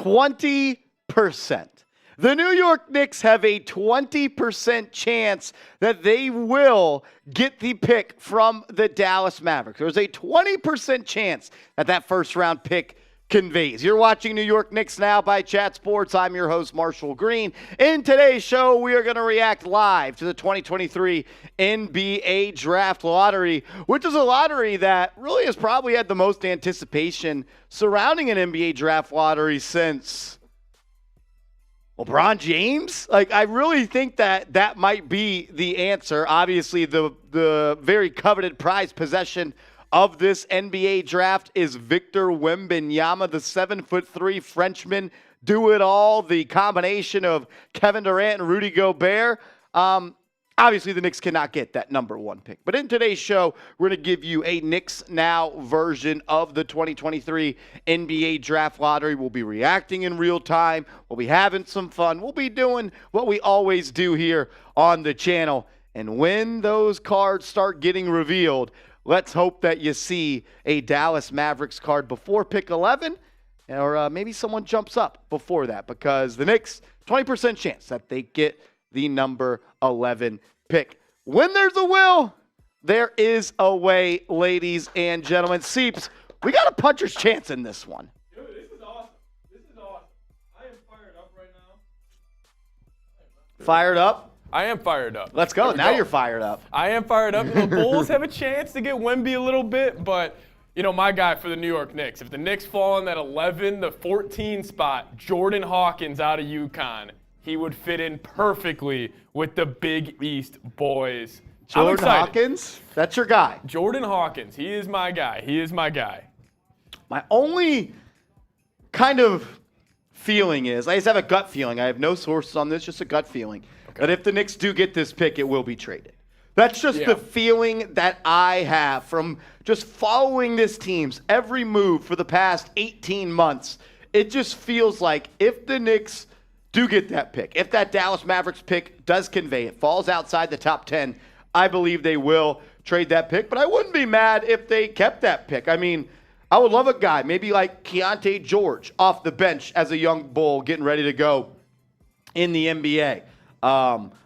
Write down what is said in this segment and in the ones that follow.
20%. The New York Knicks have a 20% chance that they will get the pick from the Dallas Mavericks. There's a 20% chance that that first-round pick conveys. You're watching New York Knicks Now by Chat Sports. I'm your host, Marshall Green. In today's show, we are going to react live to the 2023 NBA Draft Lottery, which is a lottery that really has probably had the most anticipation surrounding an NBA Draft Lottery since LeBron James. I really think that might be the answer. Obviously, the very coveted prized possession of this NBA draft is Victor Wembanyama, the 7'3" Frenchman. Do it all, the combination of Kevin Durant and Rudy Gobert. Obviously, the Knicks cannot get that number one pick. But in today's show, we're going to give you a Knicks Now version of the 2023 NBA Draft Lottery. We'll be reacting in real time. We'll be having some fun. We'll be doing what we always do here on the channel. And when those cards start getting revealed, let's hope that you see a Dallas Mavericks card before pick 11, or maybe someone jumps up before that, because the Knicks, 20% chance that they get the number 11 pick. When there's a will, there is a way, ladies and gentlemen. Seeps, we got a puncher's chance in this one. Dude, this is awesome. This is awesome. I am fired up right now. Fired up? I am fired up. Let's go. Now you're fired up. I am fired up. The Bulls have a chance to get Wemby a little bit, but, my guy for the New York Knicks, if the Knicks fall in that 11 to 14 spot, Jordan Hawkins out of UConn, he would fit in perfectly with the Big East boys. Jordan Hawkins? That's your guy. Jordan Hawkins. He is my guy. He is my guy. My only kind of feeling is, I just have a gut feeling. I have no sources on this, just a gut feeling. That if the Knicks do get this pick, it will be traded. That's just the feeling that I have from just following this team's every move for the past 18 months. It just feels like if the Knicks do get that pick, if that Dallas Mavericks pick does convey, it falls outside the top 10, I believe they will trade that pick. But I wouldn't be mad if they kept that pick. I mean, I would love a guy, maybe like Keontae George off the bench as a young bull getting ready to go in the NBA.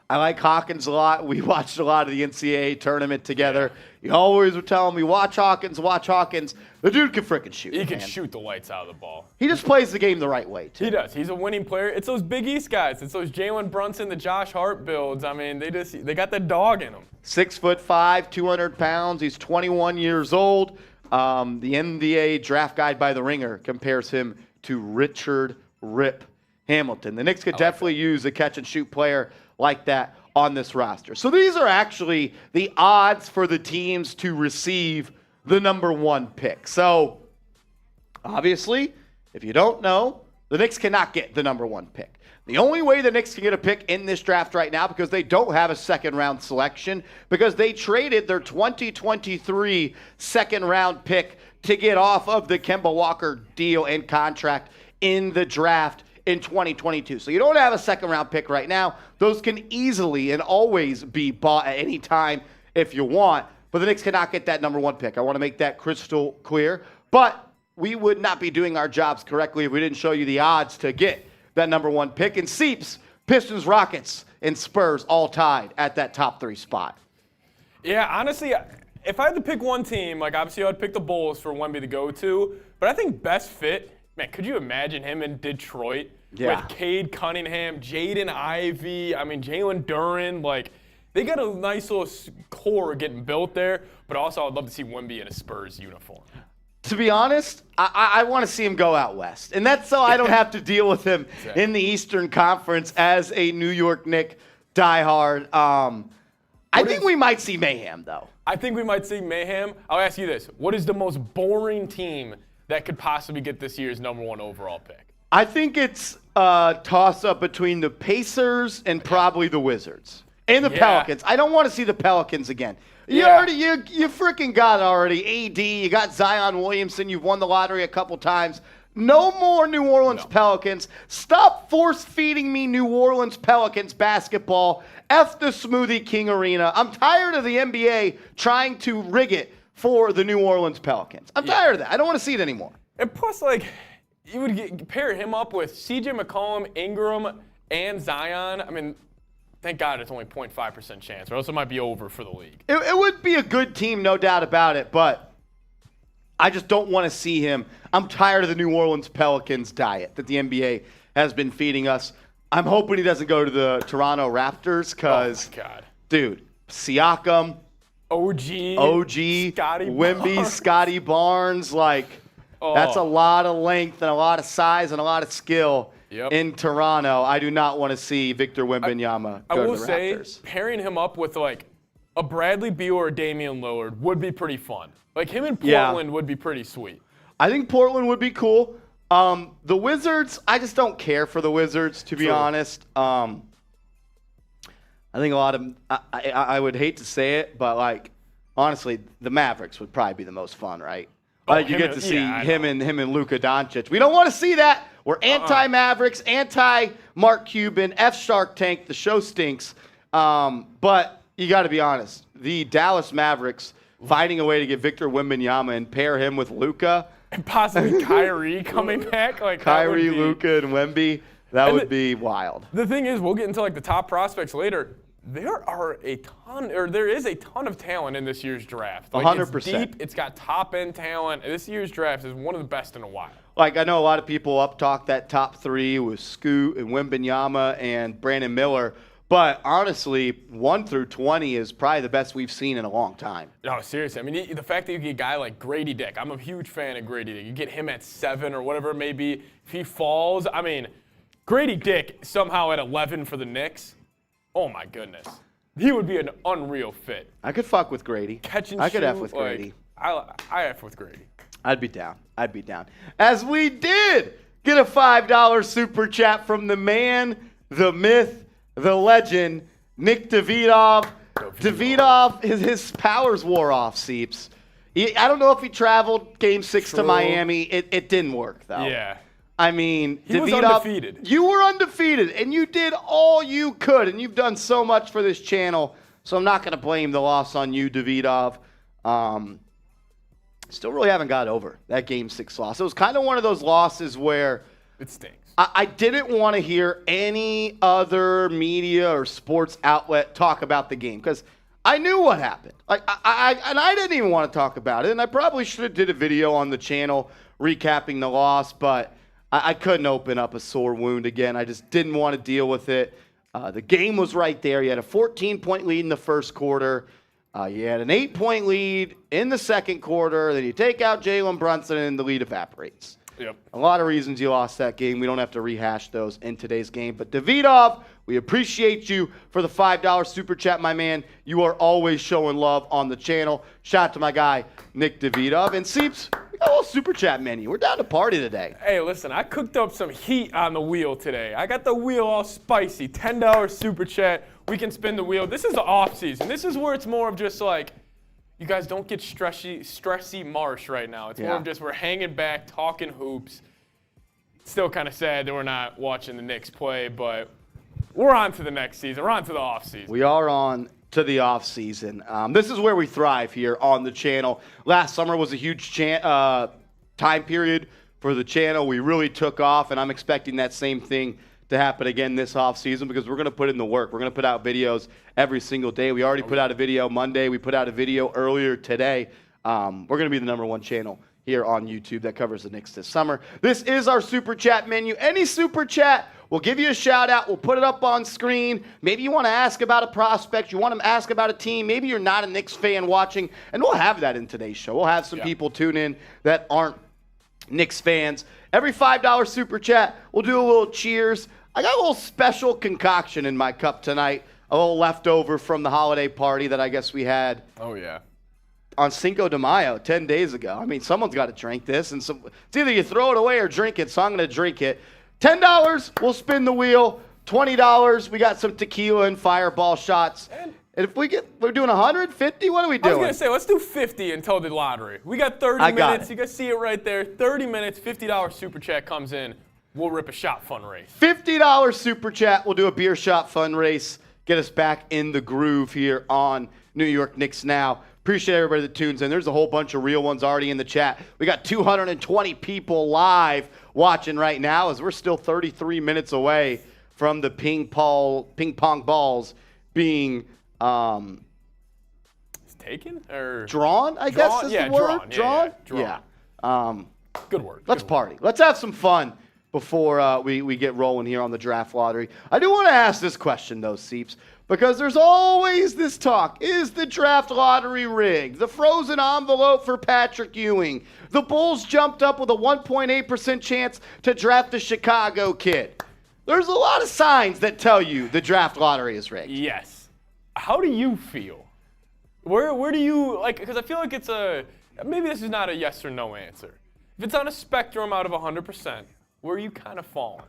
I like Hawkins a lot. We watched a lot of the NCAA tournament together. You always were telling me, watch Hawkins, watch Hawkins. The dude can freaking shoot. He can shoot the lights out of the ball. He just plays the game the right way, too. He does. He's a winning player. It's those Big East guys. It's those Jalen Brunson, the Josh Hart builds. I mean, they got the dog in them. 6'5", 200 pounds. He's 21 years old. The NBA Draft Guide by The Ringer compares him to Richard Rip Hamilton. The Knicks could definitely use a catch-and-shoot player like that on this roster. So these are actually the odds for the teams to receive the number one pick. So, obviously, if you don't know, the Knicks cannot get the number one pick. The only way the Knicks can get a pick in this draft right now, because they don't have a second-round selection, because they traded their 2023 second-round pick to get off of the Kemba Walker deal and contract in the draft in 2022. So you don't have a second-round pick right now. Those can easily and always be bought at any time if you want. But the Knicks cannot get that number one pick. I want to make that crystal clear. But we would not be doing our jobs correctly if we didn't show you the odds to get that number one pick. And Seeps, Pistons, Rockets, and Spurs all tied at that top 3 spot. Yeah, honestly, if I had to pick one team, obviously I would pick the Bulls for Wemby to go to. But I think best fit, man, could you imagine him in Detroit? Yeah. With Cade Cunningham, Jaden Ivey, Jalen Duren, they got a nice little core getting built there, but also I'd love to see Wemby in a Spurs uniform. To be honest, I want to see him go out west. And that's so I don't have to deal with him in the Eastern Conference as a New York Knick diehard. I think we might see mayhem, though. I think we might see mayhem. I'll ask you this. What is the most boring team that could possibly get this year's number one overall pick? I think it's a toss-up between the Pacers and probably the Wizards. And the Pelicans. I don't want to see the Pelicans again. You freaking got it already. AD, you got Zion Williamson, you've won the lottery a couple times. No more New Orleans Pelicans. Stop force-feeding me New Orleans Pelicans basketball. F the Smoothie King Arena. I'm tired of the NBA trying to rig it for the New Orleans Pelicans. I'm tired of that. I don't want to see it anymore. And plus, you would pair him up with C.J. McCollum, Ingram, and Zion. I mean, thank God it's only 0.5% chance, or else it might be over for the league. It would be a good team, no doubt about it, but I just don't want to see him. I'm tired of the New Orleans Pelicans diet that the NBA has been feeding us. I'm hoping he doesn't go to the Toronto Raptors because, dude, Siakam, OG, Scotty Wemby, Barnes. Scotty Barnes, that's a lot of length and a lot of size and a lot of skill in Toronto. I do not want to see Victor Wembanyama go to the Raptors. I will say, pairing him up with a Bradley Beal or a Damian Lillard would be pretty fun. Him in Portland would be pretty sweet. I think Portland would be cool. The Wizards, I just don't care for the Wizards, to be honest. I think a lot of I would hate to say it, but honestly, the Mavericks would probably be the most fun, right? You get to see him and Luka Doncic. We don't want to see that. We're anti-Mavericks, anti-Mark Cuban, F-Shark Tank. The show stinks. But you got to be honest. The Dallas Mavericks finding a way to get Victor Wembanyama and pair him with Luka. And possibly Kyrie coming back. Kyrie, Luka, and Wemby. That would be wild. The thing is, we'll get into the top prospects later. There is a ton of talent in this year's draft. 100%. It's deep. It's got top-end talent. This year's draft is one of the best in a while. I know a lot of people up-talk that top three with Scoot and Wembanyama and Brandon Miller. But honestly, 1 through 20 is probably the best we've seen in a long time. No, seriously. I mean, the fact that you get a guy like Grady Dick, I'm a huge fan of Grady Dick. You get him at 7 or whatever it may be. If he falls, I mean, Grady Dick somehow at 11 for the Knicks. Oh, my goodness. He would be an unreal fit. I could fuck with Grady. I could F with Grady. I F with Grady. I'd be down. As we did get a $5 super chat from the man, the myth, the legend, Nick Davidov. Davidov, his powers wore off, Seeps. I don't know if he traveled Game 6 to Miami. It didn't work, though. Yeah. I mean, he was undefeated. You were undefeated, and you did all you could, and you've done so much for this channel, so I'm not going to blame the loss on you, Davidov. Still really haven't got over that Game 6 loss. It was kind of one of those losses where it stinks. I didn't want to hear any other media or sports outlet talk about the game because I knew what happened. I didn't even want to talk about it, and I probably should have did a video on the channel recapping the loss, but I couldn't open up a sore wound again. I just didn't want to deal with it. The game was right there. You had a 14-point lead in the first quarter. You had an 8-point lead in the second quarter. Then you take out Jalen Brunson, and the lead evaporates. Yep. A lot of reasons you lost that game. We don't have to rehash those in today's game. But Davidov, we appreciate you for the $5 super chat, my man. You are always showing love on the channel. Shout out to my guy, Nick Davidov. And Seeps, we got a little super chat menu. We're down to party today. Hey, listen, I cooked up some heat on the wheel today. I got the wheel all spicy. $10 super chat. We can spin the wheel. This is the off season. This is where it's more of just you guys don't get stressy marsh right now. It's more of just we're hanging back, talking hoops. Still kind of sad that we're not watching the Knicks play, but we're on to the next season. We're on to the off season. We are on to the off season. This is where we thrive here on the channel. Last summer was a huge time period for the channel. We really took off, and I'm expecting that same thing to happen again this offseason because we're going to put in the work. We're going to put out videos every single day. We already put out a video Monday. We put out a video earlier today. We're going to be the #1 channel here on YouTube that covers the Knicks this summer. This is our super chat menu. Any super chat, we'll give you a shout out. We'll put it up on screen. Maybe you want to ask about a prospect. You want to ask about a team. Maybe you're not a Knicks fan watching, and we'll have that in today's show. We'll have some people tune in that aren't Knicks fans. Every $5 super chat, we'll do a little cheers. I got a little special concoction in my cup tonight, a little leftover from the holiday party that I guess we had. Oh, yeah. On Cinco de Mayo, 10 days ago. I mean, someone's got to drink this. And it's either you throw it away or drink it, so I'm going to drink it. $10, we'll spin the wheel. $20, we got some tequila and fireball shots. And if we're doing 150, what are we doing? I was going to say, let's do 50 until the lottery. We got 30 minutes. You guys see it right there. 30 minutes, $50 super chat comes in. We'll rip a shot fun race. $50 super chat. We'll do a beer shot fun race. Get us back in the groove here on New York Knicks Now. Appreciate everybody that tunes in. There's a whole bunch of real ones already in the chat. We got 220 people live watching right now as we're still 33 minutes away from the ping pong balls being taken or drawn, I guess is the word. Drawn. Yeah. Good word. Let's party. Let's have some fun before we get rolling here on the draft lottery. I do want to ask this question, though, Seeps, because there's always this talk. Is the draft lottery rigged? The frozen envelope for Patrick Ewing. The Bulls jumped up with a 1.8% chance to draft the Chicago kid. There's a lot of signs that tell you the draft lottery is rigged. Yes. How do you feel? Where do you, like, because I feel like it's maybe this is not a yes or no answer. If it's on a spectrum out of 100%, where are you kind of falling?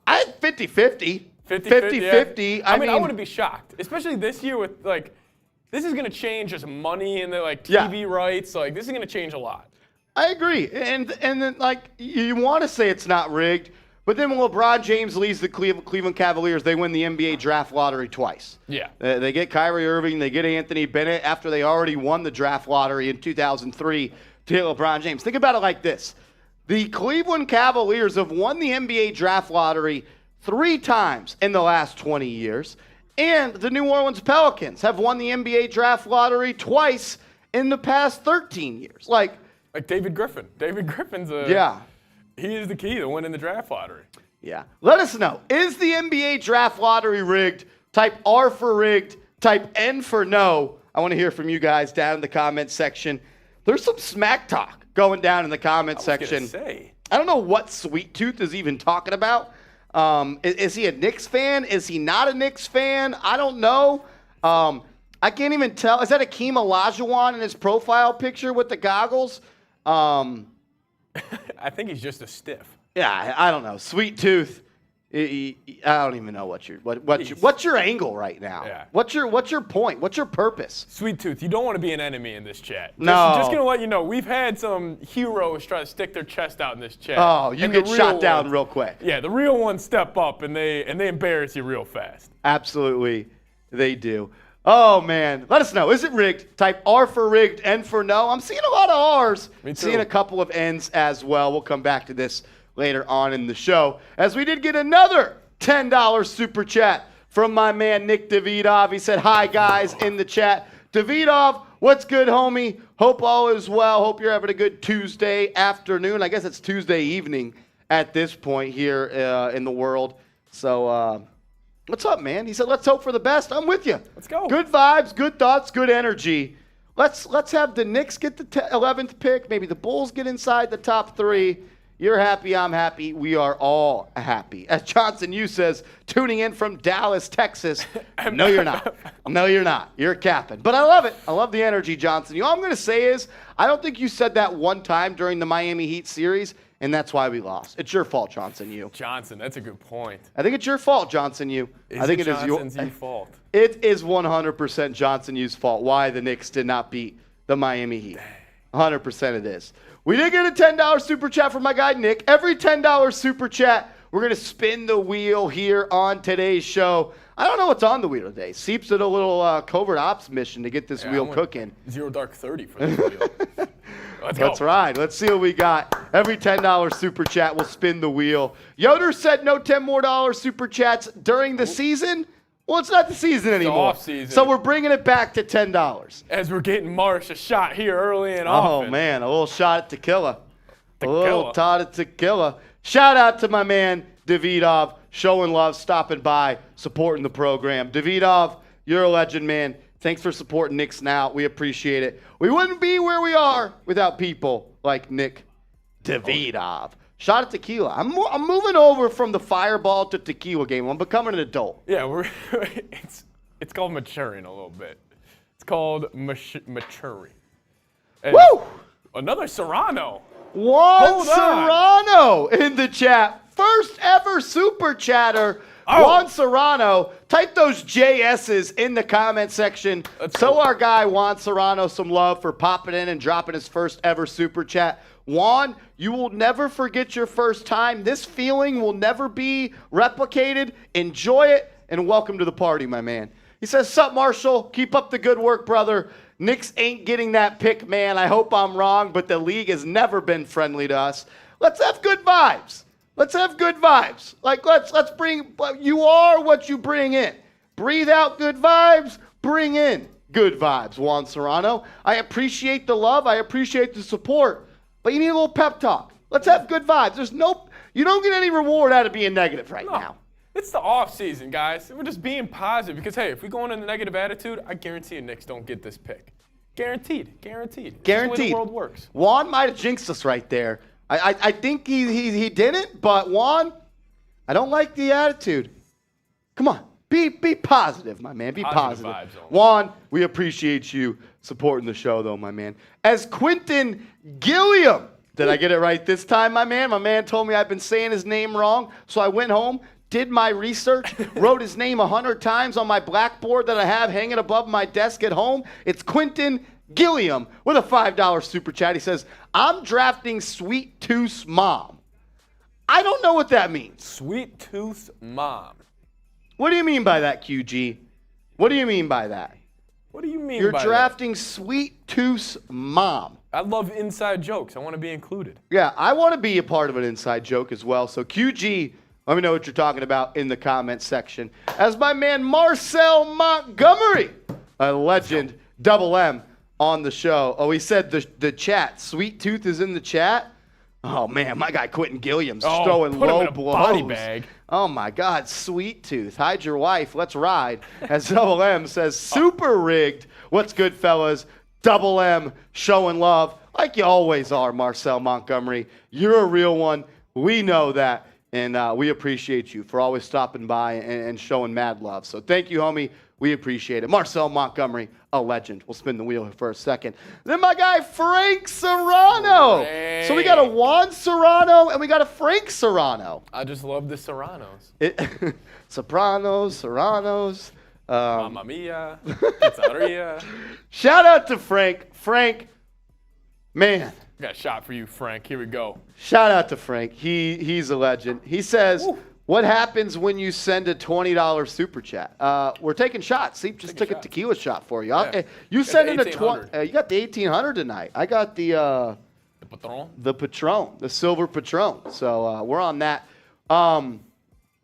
I 50-50. 50-50. I mean, I wouldn't be shocked, especially this year with, like, this is going to change just money and the, like, TV rights. Like, this is going to change a lot. I agree. And then, like, you want to say it's not rigged, but then when LeBron James leads the Cleveland Cavaliers, they win the NBA draft lottery twice. Yeah. They get Kyrie Irving, they get Anthony Bennett after they already won the draft lottery in 2003 to hit LeBron James. Think about it like this. The Cleveland Cavaliers have won the NBA draft lottery 3 times in the last 20 years, and the New Orleans Pelicans have won the NBA draft lottery twice in the past 13 years. Like David Griffin. David Griffin's he is the key to winning the draft lottery. Yeah. Let us know. Is the NBA draft lottery rigged? Type R for rigged. Type N for no. I want to hear from you guys down in the comments section. There's some smack talk going down in the comments section. I don't know what Sweet Tooth is even talking about. Is he a Knicks fan? Is he not a Knicks fan? I don't know. I can't even tell. Is that Akeem Olajuwon in his profile picture with the goggles? I think he's just a stiff. Yeah, I don't know. Sweet Tooth. I don't even know what's your angle right now. Yeah. What's your point? What's your purpose? Sweet Tooth, you don't want to be an enemy in this chat. No. Just gonna let you know, we've had some heroes try to stick their chest out in this chat. Oh, you get shot down real quick. Yeah, the real ones step up and they embarrass you real fast. Absolutely, they do. Oh, man. Let us know. Is it rigged? Type R for rigged, N for no. I'm seeing a lot of R's. Me too. Seeing a couple of N's as well. We'll come back to this later on in the show, as we did get another $10 super chat from my man Nick Davidov. He said, hi, guys, in the chat. Davidov, what's good, homie? Hope all is well. Hope you're having a good Tuesday afternoon. I guess it's Tuesday evening at this point here in the world. So, what's up, man? He said, let's hope for the best. I'm with you. Let's go. Good vibes, good thoughts, good energy. Let's have the Knicks get the 11th pick. Maybe the Bulls get inside the top 3. You're happy, I'm happy. We are all happy. As Johnson Yu says, tuning in from Dallas, Texas. No, you're not. No, you're not. You're capping. But I love it. I love the energy, Johnson Yu. All I'm going to say is, I don't think you said that one time during the Miami Heat series, and that's why we lost. It's your fault, Johnson Yu. Johnson, that's a good point. I think it's your fault, Johnson Yu. I think it is Johnson's fault. It is 100% Johnson Yu's fault why the Knicks did not beat the Miami Heat. 100% it is. We did get a $10 super chat from my guy Nick. Every $10 super chat, we're going to spin the wheel here on today's show. I don't know what's on the wheel today. Seeps did a little covert ops mission to get this wheel cooking. 0 dark 30 for this wheel. Let's go. That's right. Let's see what we got. Every $10 super chat will spin the wheel. Yoder said no $10 more super chats during the season. Well, it's not the season anymore. It's off-season. So we're bringing it back to $10. As we're getting Marsh a shot here early and often. Oh, man. A little shot at tequila. A little tot at tequila. Shout out to my man, Davidov, showing love, stopping by, supporting the program. Davidov, you're a legend, man. Thanks for supporting Knicks Now. We appreciate it. We wouldn't be where we are without people like Nick Davidov. Shot at tequila. I'm moving over from the fireball to tequila game. I'm becoming an adult. Yeah, it's called maturing a little bit. It's called maturing. And Woo! Another Serrano. Juan Serrano in the chat. First ever super chatter. Juan Serrano. Type those JS's in the comment section. Show our guy Juan Serrano some love for popping in and dropping his first ever super chat. Juan, you will never forget your first time. This feeling will never be replicated. Enjoy it, and welcome to the party, my man. He says, "Sup, Marshall? Keep up the good work, brother. Knicks ain't getting that pick, man. I hope I'm wrong, but the league has never been friendly to us. Let's have good vibes. Let's have good vibes. Like, let's bring, you are what you bring in. Breathe out good vibes, bring in good vibes, Juan Serrano. I appreciate the love. I appreciate the support, but you need a little pep talk. Let's have good vibes. You don't get any reward out of being negative right now. It's the off season, guys. We're just being positive because, hey, if we go in a negative attitude, I guarantee you Knicks don't get this pick. Guaranteed. Guaranteed. That's the way the world works. Juan might have jinxed us right there. I think he didn't, but Juan, I don't like the attitude. Come on. Be positive, my man. Be positive. Vibes, Juan, we appreciate you supporting the show, though, my man. As Quentin Gilliam, did I get it right this time, my man? My man told me I've been saying his name wrong, so I went home, did my research, wrote his name 100 times on my blackboard that I have hanging above my desk at home. It's Quentin Gilliam with a $5 super chat. He says, "I'm drafting Sweet Tooth's mom." I don't know what that means. Sweet Tooth's mom. What do you mean by that, QG? What do you mean by that? What do you mean You're by that? drafting Sweet Tooth's mom. I love inside jokes. I want to be included. Yeah, I want to be a part of an inside joke as well. So QG, let me know what you're talking about in the comments section. As my man Marcel Montgomery, a legend, Double M, on the show. Oh, he said the chat. Sweet Tooth is in the chat. Oh, man, my guy Quentin Gilliam's throwing put him low in a blows. body bag. Oh, my God, Sweet Tooth. Hide your wife. Let's ride. As Double M says, super rigged. What's good, fellas? Double M showing love like you always are, Marcel Montgomery. You're a real one. We know that. And we appreciate you for always stopping by and showing mad love. So thank you, homie. We appreciate it. Marcel Montgomery, a legend. We'll spin the wheel here for a second. Then my guy, Frank Serrano. Frank. So we got a Juan Serrano and we got a Frank Serrano. I just love the Serranos. Sopranos, Serranos. Mamma mia. Pizzeria. Shout out to Frank. Frank, man. Got a shot for you, Frank. Here we go. Shout out to Frank. He's a legend. He says, "What happens when you send a $20 super chat?" We're taking shots. See, just took a tequila shot for you. Yeah. You send in a 1800. You got the 1800 tonight. I got the Patron. the Patron, the silver Patron. So we're on that.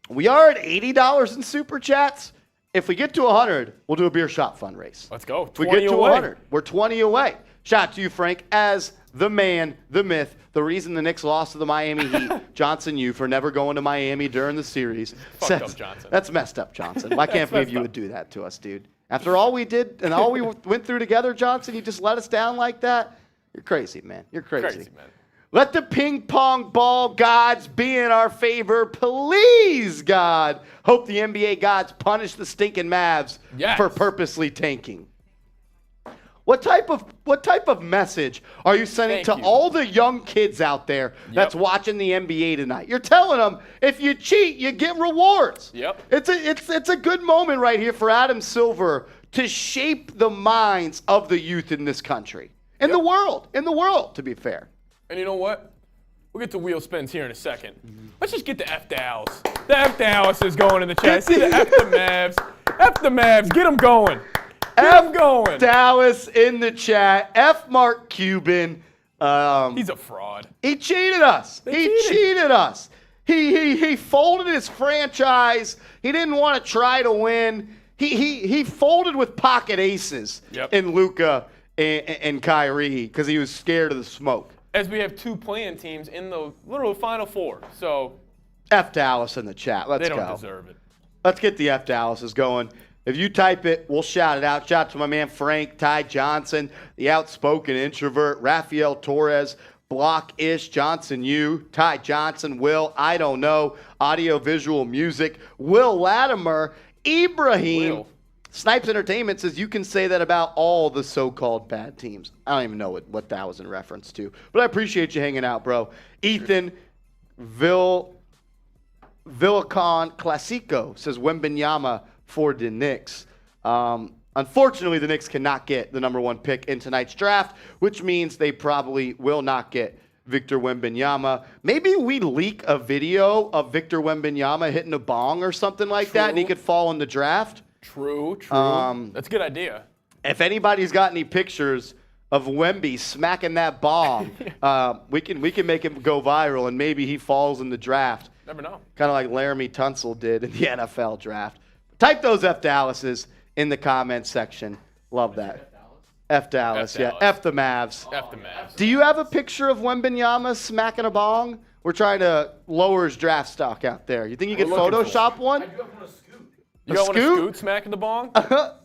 We are at $80 in super chats. If we get to 100, we'll do a beer shot fundraise. Let's go. If we get to 100, we're 20 away. Shout out to you, Frank, as the man, the myth, the reason the Knicks lost to the Miami Heat. Johnson, you for never going to Miami during the series. Fucked up, Johnson. That's messed up, Johnson. I can't believe you would do that to us, dude. After all we did and all we went through together, Johnson, you just let us down like that? You're crazy, man. You're crazy. Crazy, man. Let the ping pong ball gods be in our favor, please, God. Hope the NBA gods punish the stinking Mavs for purposely tanking. What type of message are you sending to all the young kids out there that's watching the NBA tonight? You're telling them if you cheat, you get rewards. Yep. It's a good moment right here for Adam Silver to shape the minds of the youth in this country, in the world, to be fair. And you know what? We'll get to wheel spins here in a second. Let's just get the F Dallas. The F Dallas is going in the chat. See the F the Mavs. F the Mavs. Get them going. Get them going. Dallas in the chat. F Mark Cuban. He's a fraud. He cheated us. He cheated us. He folded his franchise. He didn't want to try to win. He folded with pocket aces in Luka and Kyrie because he was scared of the smoke. As we have two playing teams in the literal Final Four. So F Dallas in the chat. Let's go. They don't deserve it. Let's get the F Dallases going. If you type it, we'll shout it out. Shout out to my man Frank, Ty Johnson, the outspoken introvert, Rafael Torres, Block-ish, Johnson, you, Ty Johnson, Will, I don't know, audio, visual, music, Will Latimer, Ibrahim. Will. Snipes Entertainment says you can say that about all the so-called bad teams. I don't even know what that was in reference to. But I appreciate you hanging out, bro. Ethan Villacon Classico says Wembanyama for the Knicks. Unfortunately, the Knicks cannot get the number 1 pick in tonight's draft, which means they probably will not get Victor Wembanyama. Maybe we leak a video of Victor Wembanyama hitting a bong or something like that, and he could fall in the draft. True. That's a good idea. If anybody's got any pictures of Wemby smacking that bomb, we can make him go viral, and maybe he falls in the draft. Never know. Kind of like Laramie Tunsil did in the NFL draft. Type those F Dallases in the comments section. Love that. F Dallas, yeah. F the Mavs. F the Mavs. Do you have a picture of Wembanyama smacking a bong? We're trying to lower his draft stock out there. You think you can Photoshop one? I do have one to scoot. You got one to scoot smacking the bong?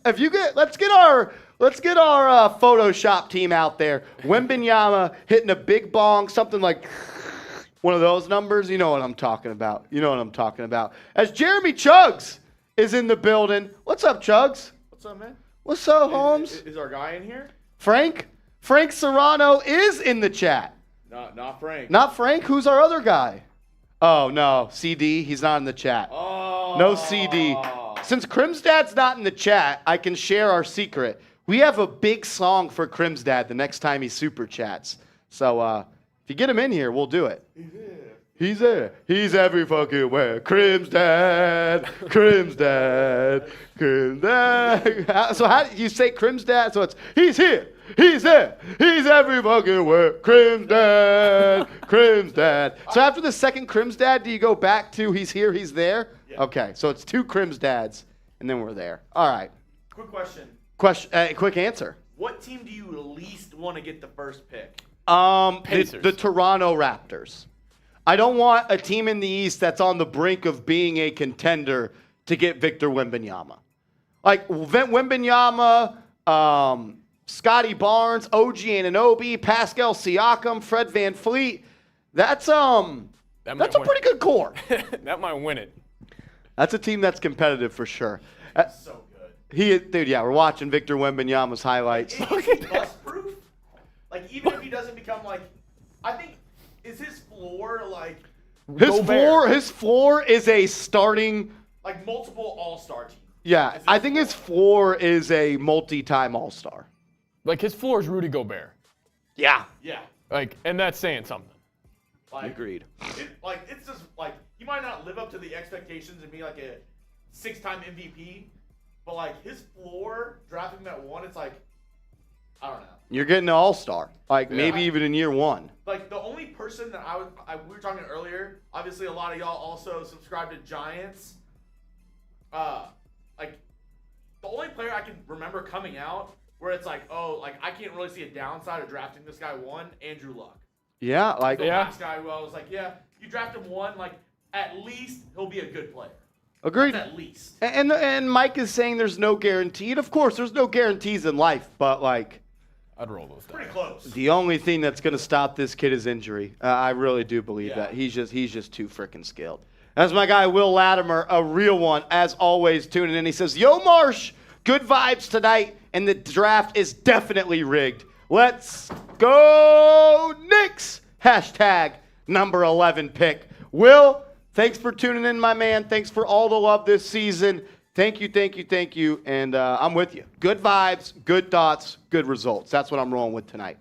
If you let's get our Photoshop team out there. Wembanyama hitting a big bong, something like one of those numbers. You know what I'm talking about. As Jeremy Chugs is in the building. What's up, Chugs? What's up, man? What's up, Holmes? Is our guy in here? Frank Serrano is in the chat. Not Frank. Not Frank? Who's our other guy? Oh, no. CD, he's not in the chat. Oh. No CD. Since Crimsdad's not in the chat, I can share our secret. We have a big song for Crimsdad the next time he super chats. So if you get him in here, we'll do it. He's there. He's every fucking where. Crimsdad. So how do you say Crimsdad? So it's he's here. He's there. He's every fucking where. Crimsdad. So after the second Crimsdad, do you go back to he's here, he's there? Yeah. Okay, so it's 2 Crimsdads, and then we're there. All right. Quick question. Quick answer. What team do you least want to get the first pick? The Toronto Raptors. I don't want a team in the East that's on the brink of being a contender to get Victor Wembanyama. Like Wembanyama, Scotty Barnes, OG Anunoby, Pascal Siakam, Fred VanVleet. That's a pretty good core. That might win it. That's a team that's competitive for sure. So good. We're watching Victor Wembanyama's highlights. Is he bust-proof? Like, even if he doesn't become, like, I think, is his floor, like... His floor is a starting... Like, multiple all-star team. Yeah, I think his floor is a multi-time all-star. Like, his floor is Rudy Gobert. Yeah. Yeah. Like, and that's saying something. Like, agreed. It's just, like, he might not live up to the expectations and be, like, a 6-time MVP, but, like, his floor, drafting that one, it's like, I don't know. You're getting an all-star, maybe even in year 1. Like, the only person that we were talking earlier, obviously a lot of y'all also subscribe to Giants. Like, the only player I can remember coming out where it's like, oh, like, I can't really see a downside of drafting this guy 1, Andrew Luck. Yeah, like... The last guy who I was like, yeah, you draft him 1, like, at least he'll be a good player. Agreed. That's at least. And Mike is saying there's no guarantee. And of course, there's no guarantees in life, but, like... I'd roll those dice. Pretty close. The only thing that's going to stop this kid is injury. I really do believe that. He's just too freaking skilled. That's my guy, Will Latimer, a real one, as always, tuning in. He says, Yo, Marsh, good vibes tonight, and the draft is definitely rigged. Let's go, Knicks! Hashtag number 11 pick. Will, thanks for tuning in, my man. Thanks for all the love this season. Thank you. And I'm with you. Good vibes, good thoughts, good results. That's what I'm rolling with tonight.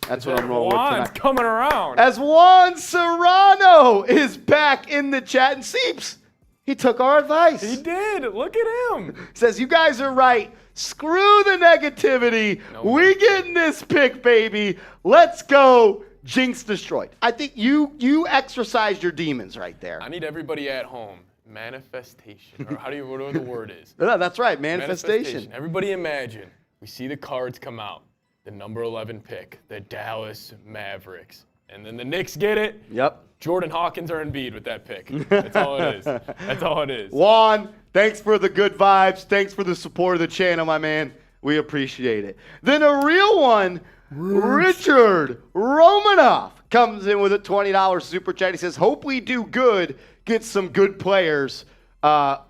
Juan's coming around. As Juan Serrano is back in the chat. And Seeps, he took our advice. He did. Look at him. Says, you guys are right. Screw the negativity. We getting this pick, baby. Let's go. Jinx destroyed. I think you exercised your demons right there. I need everybody at home. Manifestation, or whatever the word is. No, that's right, manifestation. Everybody imagine, we see the cards come out, the number 11 pick, the Dallas Mavericks, and then the Knicks get it. Yep. Jordan Hawkins or Embiid with that pick. That's all it is. Juan, thanks for the good vibes. Thanks for the support of the channel, my man. We appreciate it. Then a real one, Richard Romanoff, comes in with a $20 super chat. He says, hope we do good. Get some good players.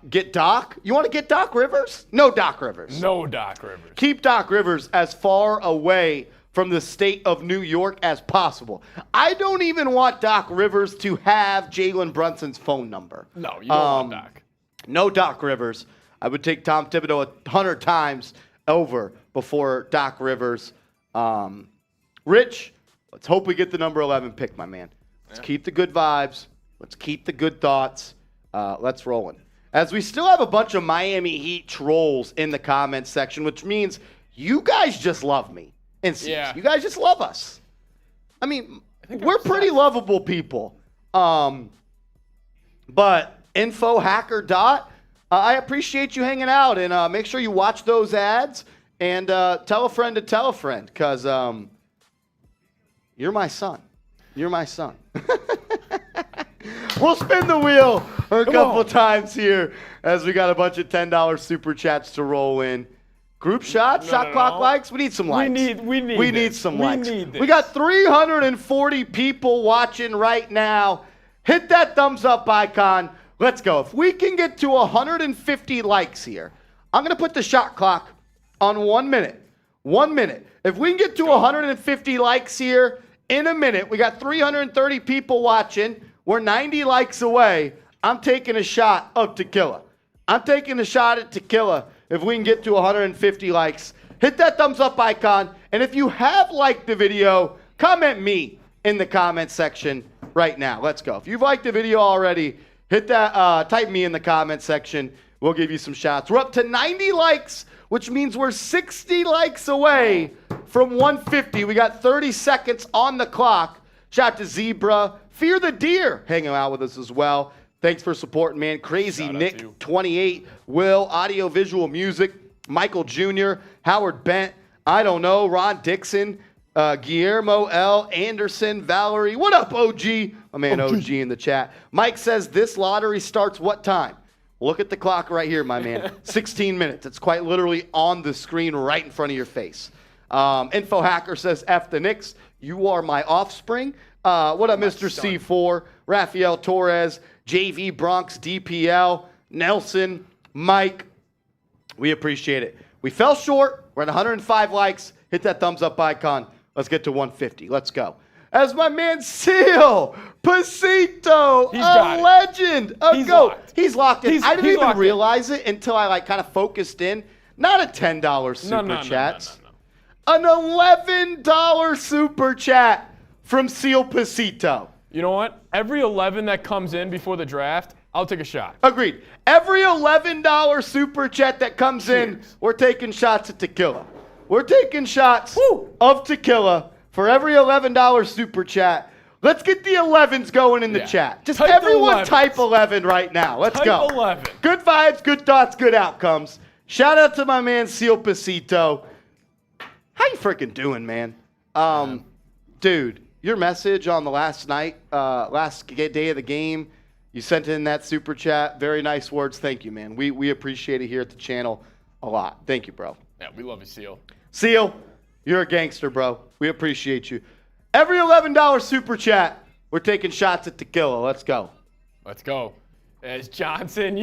Get Doc. You want to get Doc Rivers? No Doc Rivers. No Doc Rivers. Keep Doc Rivers as far away from the state of New York as possible. I don't even want Doc Rivers to have Jalen Brunson's phone number. No, you don't want Doc. No Doc Rivers. I would take Tom Thibodeau 100 times over before Doc Rivers. Rich, let's hope we get the number 11 pick, my man. Let's keep the good vibes. Let's keep the good thoughts. Let's rolling. as we still have a bunch of Miami Heat trolls in the comments section, which means you guys just love me. And Yeah. you guys just love us. I mean, we're pretty lovable people. But info hacker dot, I appreciate you hanging out, and make sure you watch those ads and tell a friend to tell a friend, because you're my son. You're my son. We'll spin the wheel a couple times here as we got a bunch of $10 super chats to roll in. Group shot, shot clock likes. We need some likes. We need some likes. We got 340 people watching right now. Hit that thumbs up icon. Let's go. If we can get to 150 likes here, I'm going to put the shot clock on 1 minute. 1 minute. If we can get to 150 likes here in a minute, we got 330 people watching. We're 90 likes away. I'm taking a shot of tequila. I'm taking a shot at tequila if we can get to 150 likes. Hit that thumbs up icon. And if you have liked the video, comment me in the comment section right now. Let's go. If you've liked the video already, hit that, type me in the comment section. We'll give you some shots. We're up to 90 likes, which means we're 60 likes away from 150. We got 30 seconds on the clock. Shout out to Zebra. Fear the Deer hanging out with us as well. Thanks for supporting, man. Crazy Nick 28, Will, Audio Visual Music, Michael Jr., Howard Bent, I don't know, Ron Dixon, Guillermo L. Anderson, Valerie. What up, OG? My man OG in the chat. Mike says this lottery starts what time? Look at the clock right here, my man. 16 minutes. It's quite literally on the screen right in front of your face. Info Hacker says, F the Knicks. You are my offspring. What up, Mr. C4, Rafael Torres, JV Bronx, DPL, Nelson, Mike. We appreciate it. We fell short. We're at 105 likes. Hit that thumbs up icon. Let's get to 150. Let's go. As my man Seal Pasito, a legend, a GOAT. He's locked in. I didn't even realize it until I kind of focused in. Not a $10 super chat. An $11 super chat from Seal Pasito. You know what? Every 11 that comes in before the draft, I'll take a shot. Agreed. Every $11 super chat that comes in, we're taking shots at tequila. We're taking shots of tequila for every $11 super chat. Let's get the 11s going in the chat. Just type everyone type 11 right now. Let's go. Type 11. Good vibes, good thoughts, good outcomes. Shout out to my man Seal Pasito. How you freaking doing, man? Dude, your message on the last day of the game, you sent in that super chat. Very nice words. Thank you, man. We appreciate it here at the channel a lot. Thank you, bro. Yeah, we love you, Seal. Seal, you're a gangster, bro. We appreciate you. Every $11 super chat, we're taking shots at tequila. Let's go. Let's go. As Johnson,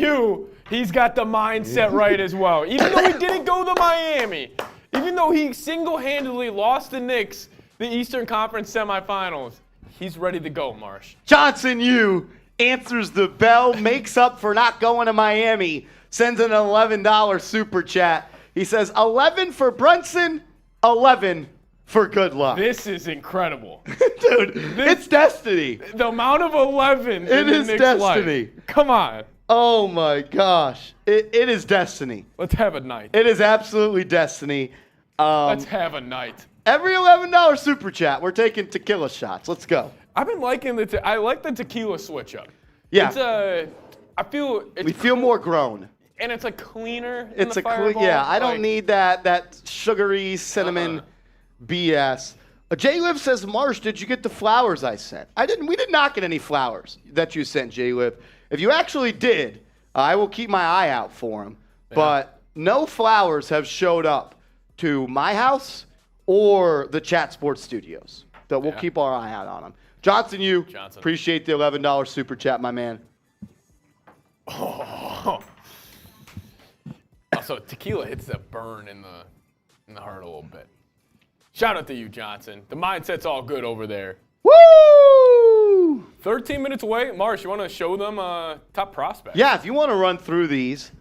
he's got the mindset right as well. Even though he didn't go to Miami, even though he single-handedly lost the Knicks the Eastern Conference semifinals, he's ready to go, Marsh. Johnson, answers the bell, makes up for not going to Miami, sends an $11 super chat. He says, 11 for Brunson, 11 for good luck. This is incredible. Dude, it's destiny. The amount of 11 it is destiny. Life. Come on. Oh, my gosh. It is destiny. Let's have a night. It is absolutely destiny. Let's have a night. Every $11 super chat, we're taking tequila shots. Let's go. I've been liking I like the tequila switch up. Yeah. We feel more grown. And it's cleaner. It's I don't need that sugary cinnamon BS. J-Liv says, Marsh, did you get the flowers I sent? I didn't. We did not get any flowers that you sent, J-Liv. If you actually did, I will keep my eye out for them. Yeah. But no flowers have showed up to my house or the Chat Sports Studios. So we'll keep our eye out on them. Johnson, appreciate the $11 super chat, my man. Oh. Also, tequila hits a burn in the heart a little bit. Shout out to you, Johnson. The mindset's all good over there. Woo! 13 minutes away. Marsh, you want to show them top prospects? Yeah, if you want to run through these,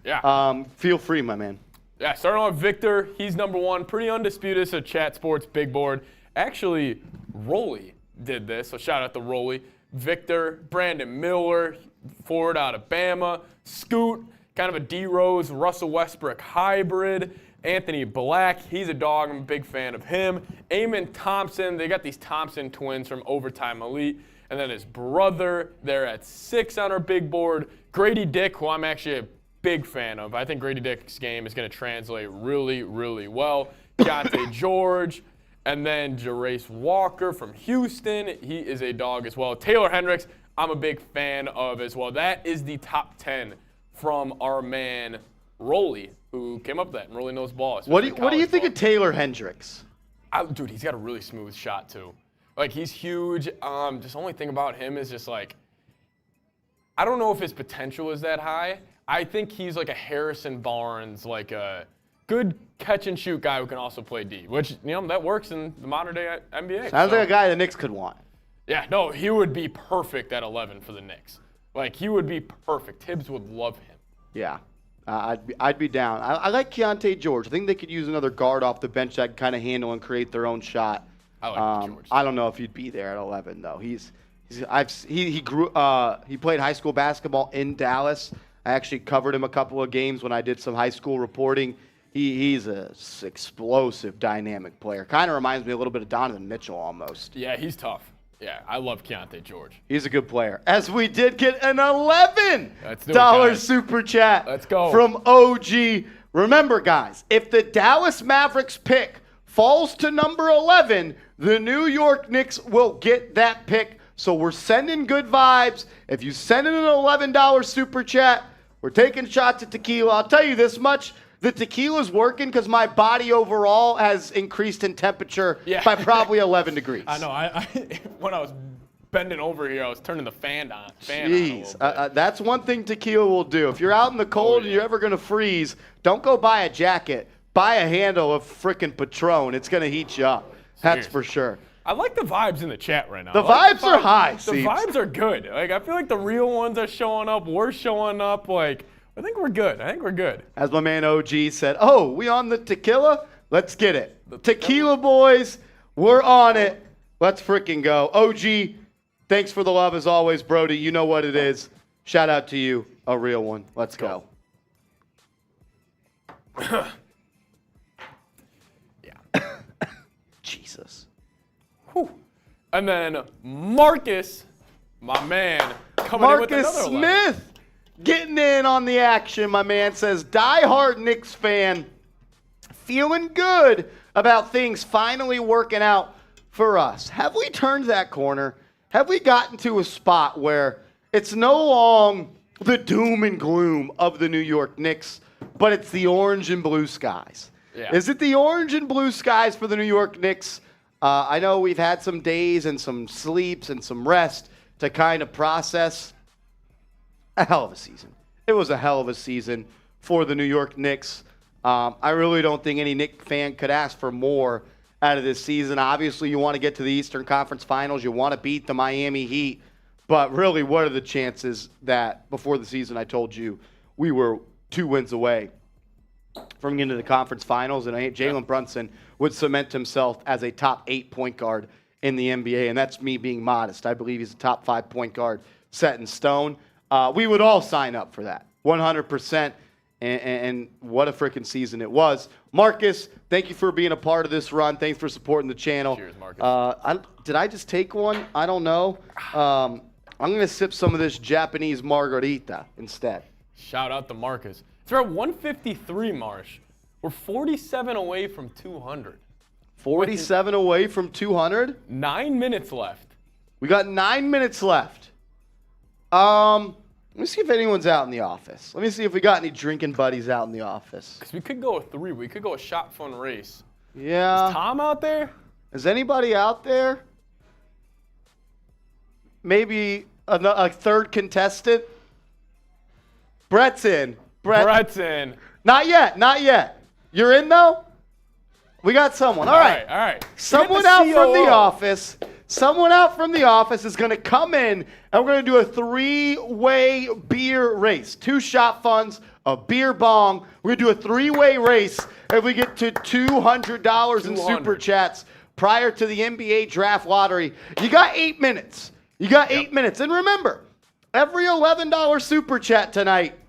feel free, my man. Yeah, starting off Victor. He's number one. Pretty undisputed. So Chat Sports Big Board. Actually, Rolly did this. So shout out to Rolly. Victor, Brandon Miller, forward out of Bama. Scoot, kind of a D Rose, Russell Westbrook hybrid. Anthony Black, he's a dog. I'm a big fan of him. Eamon Thompson, they got these Thompson twins from Overtime Elite. And then his brother, they're at 6 on our big board. Grady Dick, who I'm actually a big fan of. I think Grady Dick's game is going to translate really, really well. Keontae George. And then Jarace Walker from Houston. He is a dog as well. Taylor Hendricks, I'm a big fan of as well. That is the top 10 from our man Rolly, who came up with that. And Rolly knows ball. What do you think of Taylor Hendricks? Dude, he's got a really smooth shot, too. Like, he's huge. Just the only thing about him is just, like, I don't know if his potential is that high. I think he's like a Harrison Barnes, like a good catch-and-shoot guy who can also play D, which, that works in the modern-day NBA. Sounds like a guy the Knicks could want. Yeah, no, he would be perfect at 11 for the Knicks. Like, he would be perfect. Tibbs would love him. Yeah. I'd be down. I like Keontae George. I think they could use another guard off the bench that can kind of handle and create their own shot. I like George. I don't know if he'd be there at 11 though. He played high school basketball in Dallas. I actually covered him a couple of games when I did some high school reporting. He's a explosive, dynamic player. Kind of reminds me a little bit of Donovan Mitchell almost. Yeah, he's tough. Yeah, I love Keontae George. He's a good player. As we did get an $11 super chat Let's go. from OG. Remember, guys, if the Dallas Mavericks pick falls to number 11, the New York Knicks will get that pick. So we're sending good vibes. If you send in an $11 super chat, we're taking shots at tequila. I'll tell you this much. The tequila's working because my body overall has increased in temperature by probably 11 degrees. I know. I when I was bending over here, I was turning the fan on. Jeez. That's one thing tequila will do. If you're out in the cold and you're ever going to freeze, don't go buy a jacket. Buy a handle of frickin' Patron. It's going to heat you up. That's for sure. I like the vibes in the chat right now. The vibes are high, The vibes are good. Like, I feel like the real ones are showing up. We're showing up. Like, I think we're good. As my man OG said, oh, we on the tequila? Let's get it. Tequila boys, we're on it. Let's freaking go. OG, thanks for the love as always, Brody. You know what it is. Shout out to you, a real one. Let's go. Jesus. Whew. And then Marcus, my man, coming in with another Marcus 11. Smith getting in on the action, my man says, diehard Knicks fan, feeling good about things finally working out for us. Have we turned that corner? Have we gotten to a spot where it's no longer the doom and gloom of the New York Knicks, but it's the orange and blue skies? Yeah. Is it the orange and blue skies for the New York Knicks? I know we've had some days and some sleeps and some rest to kind of process. A hell of a season. It was a hell of a season for the New York Knicks. I really don't think any Knicks fan could ask for more out of this season. Obviously, you want to get to the Eastern Conference Finals. You want to beat the Miami Heat. But really, what are the chances that before the season I told you we were 2 wins away from getting to the conference finals, and Jalen Brunson would cement himself as a top 8 point guard in the NBA, and that's me being modest. I believe he's a top 5 point guard set in stone. We would all sign up for that, 100%, and what a freaking season it was. Marcus, thank you for being a part of this run. Thanks for supporting the channel. Cheers, Marcus. Did I just take one? I don't know. I'm going to sip some of this Japanese margarita instead. Shout out to Marcus. It's around 153, Marsh. We're 47 away from 200. 47 away from 200? 9 minutes left. We got 9 minutes left. Let me see if anyone's out in the office. Let me see if we got any drinking buddies out in the office. Because we could go a 3. We could go a shot fun race. Yeah. Is Tom out there? Is anybody out there? Maybe a third contestant? Brett's in. Brett's in. Not yet. You're in, though? We got someone. All right. Someone out from the office. Someone out from the office is going to come in, and we're going to do a 3-way beer race. 2 shot funds, a beer bong. We're going to do a 3-way race if we get to $200 in super chats prior to the NBA draft lottery. You got 8 minutes. You got 8 minutes. And remember, every $11 super chat tonight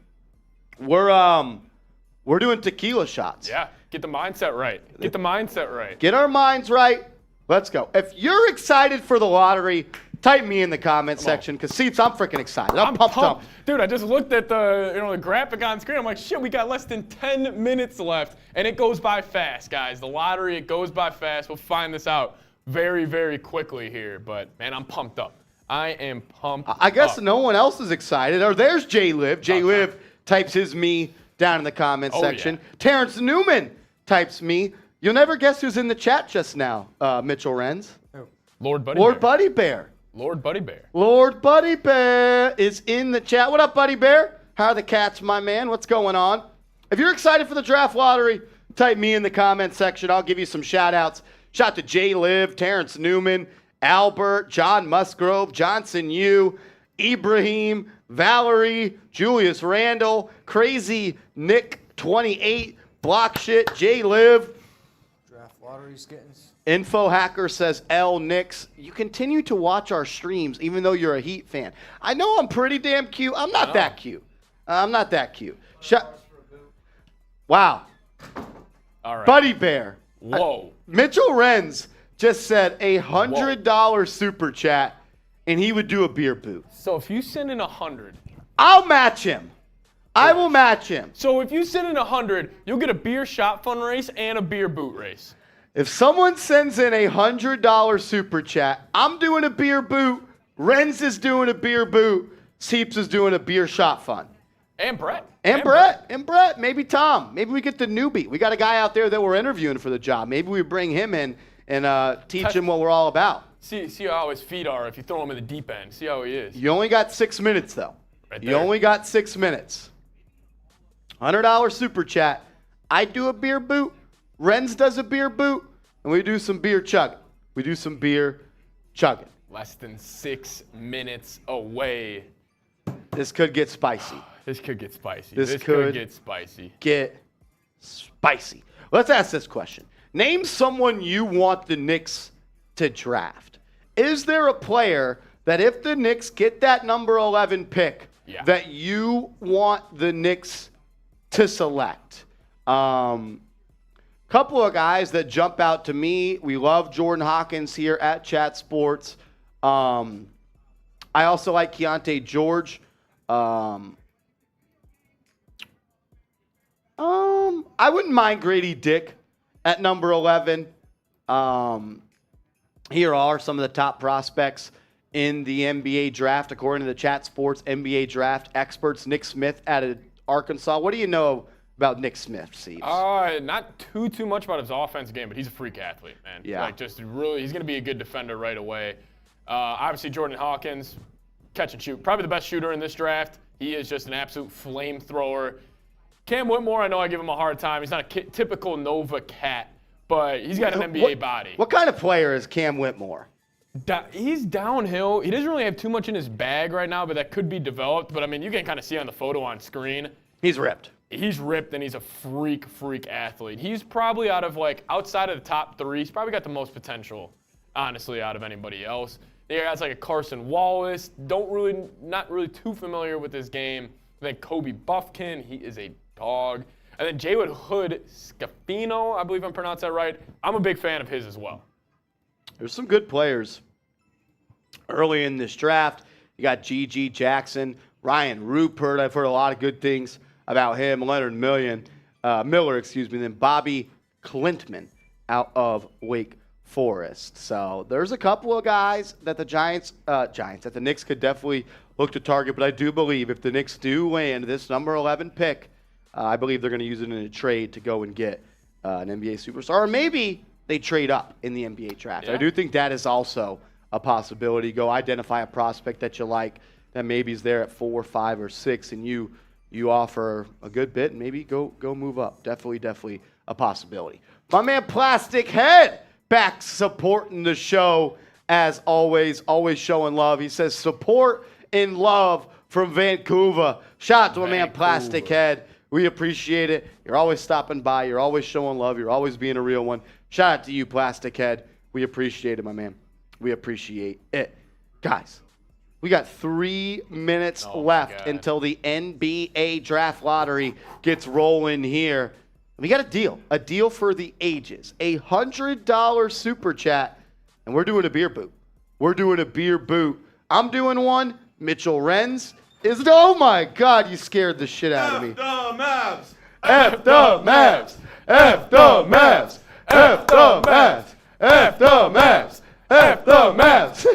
We're doing tequila shots. Yeah, get the mindset right. Get the mindset right. Get our minds right. Let's go. If you're excited for the lottery, type me in the comment section because Seats, I'm freaking excited. I'm pumped up. Dude, I just looked at the graphic on screen. I'm like, shit, we got less than 10 minutes left, and it goes by fast, guys. The lottery, it goes by fast. We'll find this out very, very quickly here. But man, I'm pumped up. I am pumped. I guess up. no one else is excited. Or there's Jay Liv. Jay Liv types his me down in the comment section. Yeah. Terrence Newman types me. You'll never guess who's in the chat just now, Mitchell Renz. Lord Buddy Lord Bear. Buddy Bear. Lord Buddy Bear. Lord Buddy Bear is in the chat. What up, Buddy Bear? How are the cats, my man? What's going on? If you're excited for the draft lottery, type me in the comment section. I'll give you some shout-outs. Shout out to Jay Liv, Terrence Newman, Albert, John Musgrove, Johnson Yu, Ibrahim, Valerie, Julius Randall, Crazy Nick 28, Block Shit, Jay Liv. Draft lottery's getting. Info Hacker says L Knicks. You continue to watch our streams even though you're a Heat fan. I know I'm pretty damn cute. I'm not that cute. I'm not that cute. Wow. All right. Buddy Bear. Whoa. Mitchell Renz just said $100 super chat and he would do a beer boot. So if you send in 100. I'll match him. I will match him. So if you send in 100, you'll get a beer shot fun race and a beer boot race. If someone sends in $100 super chat, I'm doing a beer boot. Renz is doing a beer boot. Seeps is doing a beer shot fun. And Brett. And Brett. Maybe Tom. Maybe we get the newbie. We got a guy out there that we're interviewing for the job. Maybe we bring him in and teach him what we're all about. See how his feet are if you throw him in the deep end. See how he is. You only got 6 minutes, though. Right You there. only got 6 minutes. $100 super chat. I do a beer boot. Renz does a beer boot. And we do some beer chugging. We do some beer chugging. Less than 6 minutes away. This could get spicy. This could get spicy. This could could get spicy. Get spicy. Let's ask this question. Name someone you want the Knicks to draft. Is there a player that if the Knicks get that number 11 pick that you want the Knicks to select? Couple of guys that jump out to me. We love Jordan Hawkins here at Chat Sports. I also like Keontae George. I wouldn't mind Grady Dick at number 11. Here are some of the top prospects in the NBA draft, according to the Chat Sports NBA draft experts. Nick Smith out of Arkansas. What do you know about Nick Smith, Steve? Not too much about his offense game, but he's a freak athlete, man. Yeah. Like, just really, he's going to be a good defender right away. Obviously, Jordan Hawkins, catch and shoot. Probably the best shooter in this draft. He is just an absolute flamethrower. Cam Whitmore, I know I give him a hard time. He's not a typical Nova cat, but he's got an NBA body. What kind of player is Cam Whitmore? He's downhill. He doesn't really have too much in his bag right now, but that could be developed. But, I mean, you can kind of see on the photo on screen. He's ripped. He's ripped, and he's a freak athlete. He's probably outside of the top 3, he's probably got the most potential, honestly, out of anybody else. There guys like a Carson Wallace, not really too familiar with his game. Then Kobe Buffkin, he is a dog. And then Jaywood Hood Scafino, I believe I'm pronouncing that right. I'm a big fan of his as well. There's some good players early in this draft. You got G.G. Jackson, Ryan Rupert. I've heard a lot of good things about him. Leonard Miller, then Bobby Clintman out of Wake Forest. So there's a couple of guys that the Knicks could definitely look to target. But I do believe if the Knicks do land this number 11 pick, I believe they're going to use it in a trade to go and get an NBA superstar. Or maybe they trade up in the NBA draft. Yeah. I do think that is also a possibility. Go identify a prospect that you like that maybe is there at 4, 5, or 6, and you offer a good bit, and maybe go move up. Definitely a possibility. My man Plastic Head back supporting the show as always showing love. He says support and love from Vancouver. Shout out to my man Plastic Head. We appreciate it. You're always stopping by. You're always showing love. You're always being a real one. Shout out to you, Plastic Head. We appreciate it, my man. We appreciate it. Guys, We got 3 minutes Oh, my left God. until the NBA draft lottery gets rolling here. We got a deal for the ages, $100 super chat, and we're doing a beer boot. I'm doing one. Mitchell Renz is, oh my God, you scared the shit out of me. The Mavs. F the Mavs. F the Mavs. F the Mavs. F the Mavs. F the Mavs.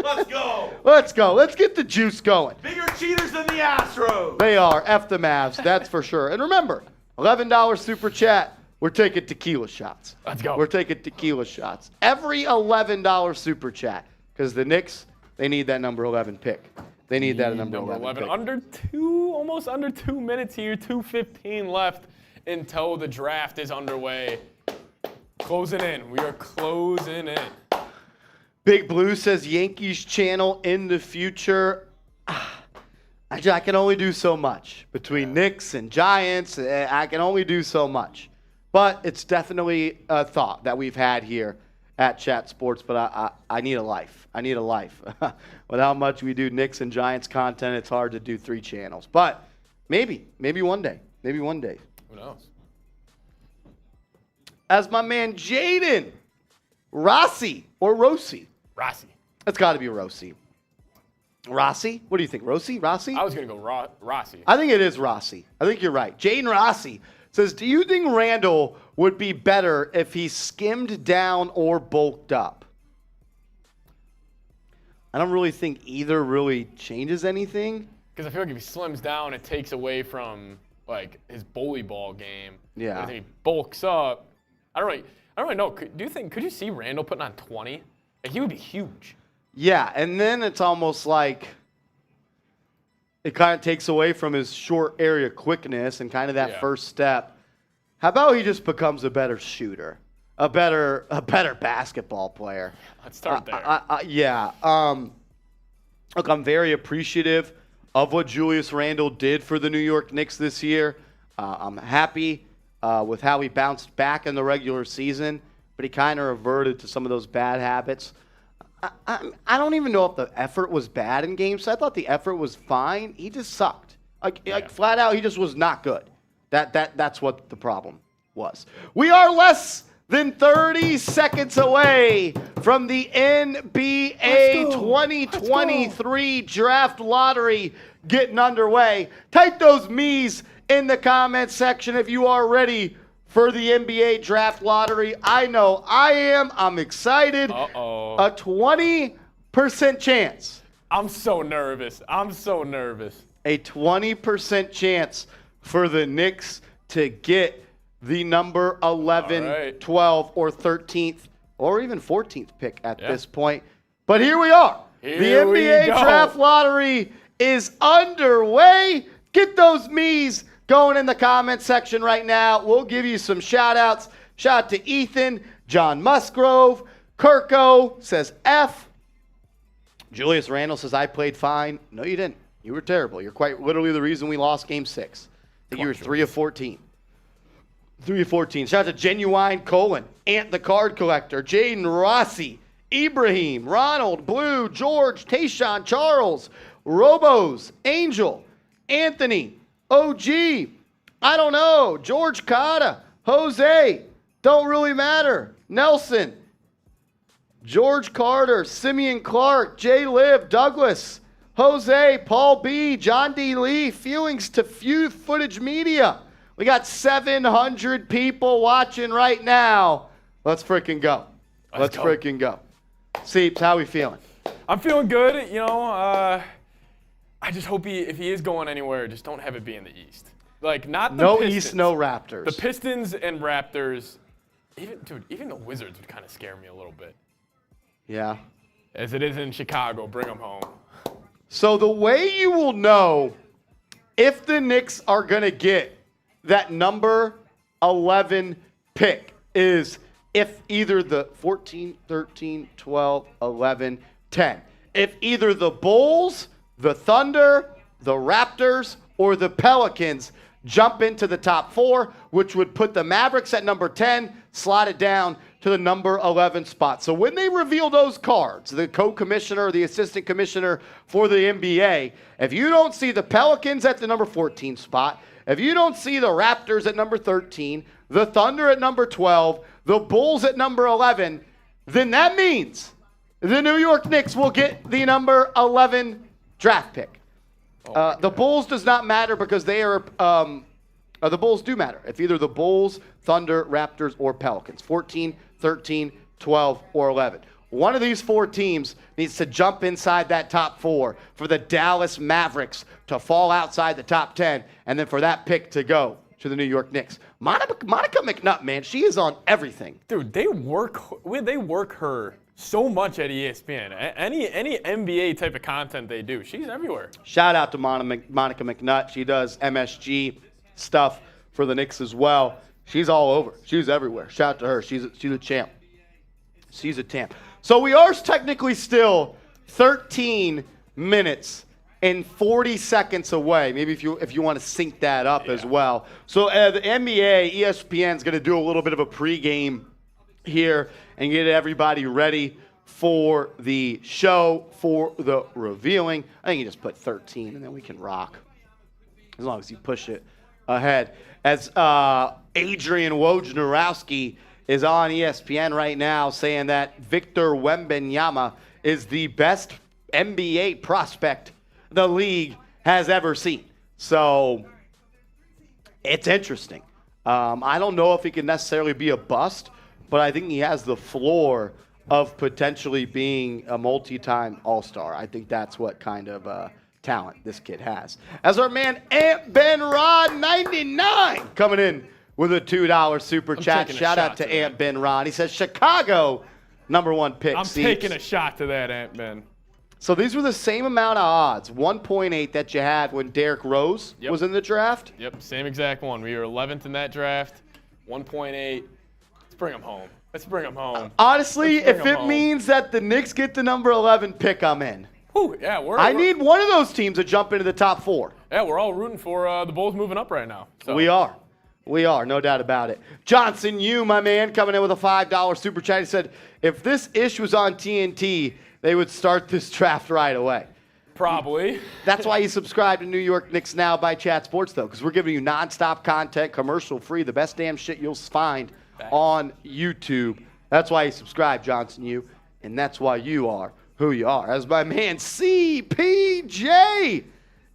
Let's go. Let's go. Let's get the juice going. Bigger cheaters than the Astros. They are. F the Mavs. That's for sure. And remember, $11 super chat. We're taking tequila shots. Let's go. We're taking tequila shots. Every $11 super chat. Because the Knicks, they need that number 11 pick. They need that number 11 pick. Almost under 2 minutes here. 2:15 left until the draft is underway. Closing in. We are closing in. Big Blue says Yankees channel in the future. I can only do so much. Between Knicks and Giants, I can only do so much. But it's definitely a thought that we've had here at Chat Sports. But I need a life. I need a life. With how much we do Knicks and Giants content, it's hard to do 3 channels. But maybe one day. Maybe one day. Who knows? As my man Jaden, Rossi or Rossi. Rossi. It's got to be Rossi. Rossi? What do you think? Rossi? I was going to go Rossi. I think it is Rossi. I think you're right. Jaden Rossi says, do you think Randall would be better if he skimmed down or bulked up? I don't really think either really changes anything. Because I feel like if he slims down, it takes away from like his bully ball game. Yeah. But if he bulks up, I don't really know. Could you see Randall putting on 20? Like, he would be huge. Yeah, and then it's almost like it kind of takes away from his short area quickness and kind of that first step. How about he just becomes a better shooter, a better basketball player? Let's start there. Look, I'm very appreciative of what Julius Randle did for the New York Knicks this year. I'm happy with how he bounced back in the regular season, but he kind of reverted to some of those bad habits. I don't even know if the effort was bad in Game 6. I thought the effort was fine. He just sucked. Like flat out, he just was not good. That's what the problem was. We are less than 30 seconds away from the NBA 2023 draft lottery getting underway. Type those me's in the comment section if you are ready for the NBA draft lottery. I know I am. I'm excited. Uh-oh. A 20% chance. I'm so nervous. A 20% chance for the Knicks to get the number 11, right. 12, or 13th, or even 14th pick at this point. But here we are. The NBA draft lottery is underway. Get those me's going in the comment section right now. We'll give you some shout-outs. Shout out to Ethan, John Musgrove, Kirko says F. Julius Randle says, I played fine. No, you didn't. You were terrible. You're quite literally the reason we lost Game 6. I think you were 3 of 14. 3 of 14. Shout out to Genuine Colin, Ant the Card Collector, Jaden Rossi, Ibrahim, Ronald, Blue, George, Tayshawn, Charles, Robos, Angel, Anthony, OG, I don't know, George Cotta, Jose, don't really matter, Nelson, George Carter, Simeon Clark, Jay Liv, Douglas, Jose, Paul B, John D. Lee, Feelings to Few Footage Media. We got 700 people watching right now. Let's freaking go. Let's freaking go. Seeps, how we feeling? I'm feeling good. You know, I just hope if he is going anywhere, just don't have it be in the East. Like, not the Pistons. No East, no Raptors. The Pistons and Raptors, even the Wizards would kind of scare me a little bit. Yeah. As it is in Chicago, bring them home. So the way you will know if the Knicks are going to get that number 11 pick is if either the 14, 13, 12, 11, 10. If either the Bulls, the Thunder, the Raptors, or the Pelicans jump into the top 4, which would put the Mavericks at number 10, slot it down to the number 11 spot. So when they reveal those cards, the co-commissioner, the assistant commissioner for the NBA, if you don't see the Pelicans at the number 14 spot, if you don't see the Raptors at number 13, the Thunder at number 12, the Bulls at number 11, then that means the New York Knicks will get the number 11 draft pick. The Bulls does not matter because they are the Bulls do matter. If either the Bulls, Thunder, Raptors, or Pelicans. 14, 13, 12, or 11. One of these four teams needs to jump inside that top four for the Dallas Mavericks to fall outside the top 10, and then for that pick to go to the New York Knicks. Monica McNutt, man, she is on everything. Dude, they work her so much at ESPN. Any NBA type of content they do, she's everywhere. Shout out to Monica McNutt. She does MSG stuff for the Knicks as well. She's all over. She's everywhere. Shout out to her. She's a champ. She's a champ. So we are technically still 13 minutes and 40 seconds away. Maybe if you want to sync that up as well. So the NBA, ESPN's going to do a little bit of a pregame here and get everybody ready for the show, for the revealing. I think you just put 13 and then we can rock as long as you push it ahead. As Adrian Wojnarowski is on ESPN right now saying that Victor Wembanyama is the best NBA prospect the league has ever seen. So it's interesting. I don't know if he can necessarily be a bust, but I think he has the floor of potentially being a multi-time All-Star. I think that's what kind of talent this kid has. As our man Ant Ben Ron 99 coming in with a $2 super chat. Shout out to Ant Ben Ron. He says Chicago number 1 pick. I'm taking a shot to that, Ant Ben. So these were the same amount of odds, 1.8 that you had when Derrick Rose was in the draft? Yep, same exact one. We were 11th in that draft, 1.8. Let's bring him home. Honestly, if it means that the Knicks get the number 11 pick, I'm in. Whew, yeah, I need one of those teams to jump into the top 4. Yeah, we're all rooting for the Bulls moving up right now. So. We are, no doubt about it. Johnson, my man, coming in with a $5 super chat. He said, if this ish was on TNT, they would start this draft right away. Probably. That's why you subscribe to New York Knicks Now by Chat Sports, though, because we're giving you nonstop content, commercial-free, the best damn shit you'll find on YouTube. That's why you subscribe, Johnson, and that's why you are who you are. As my man CPJ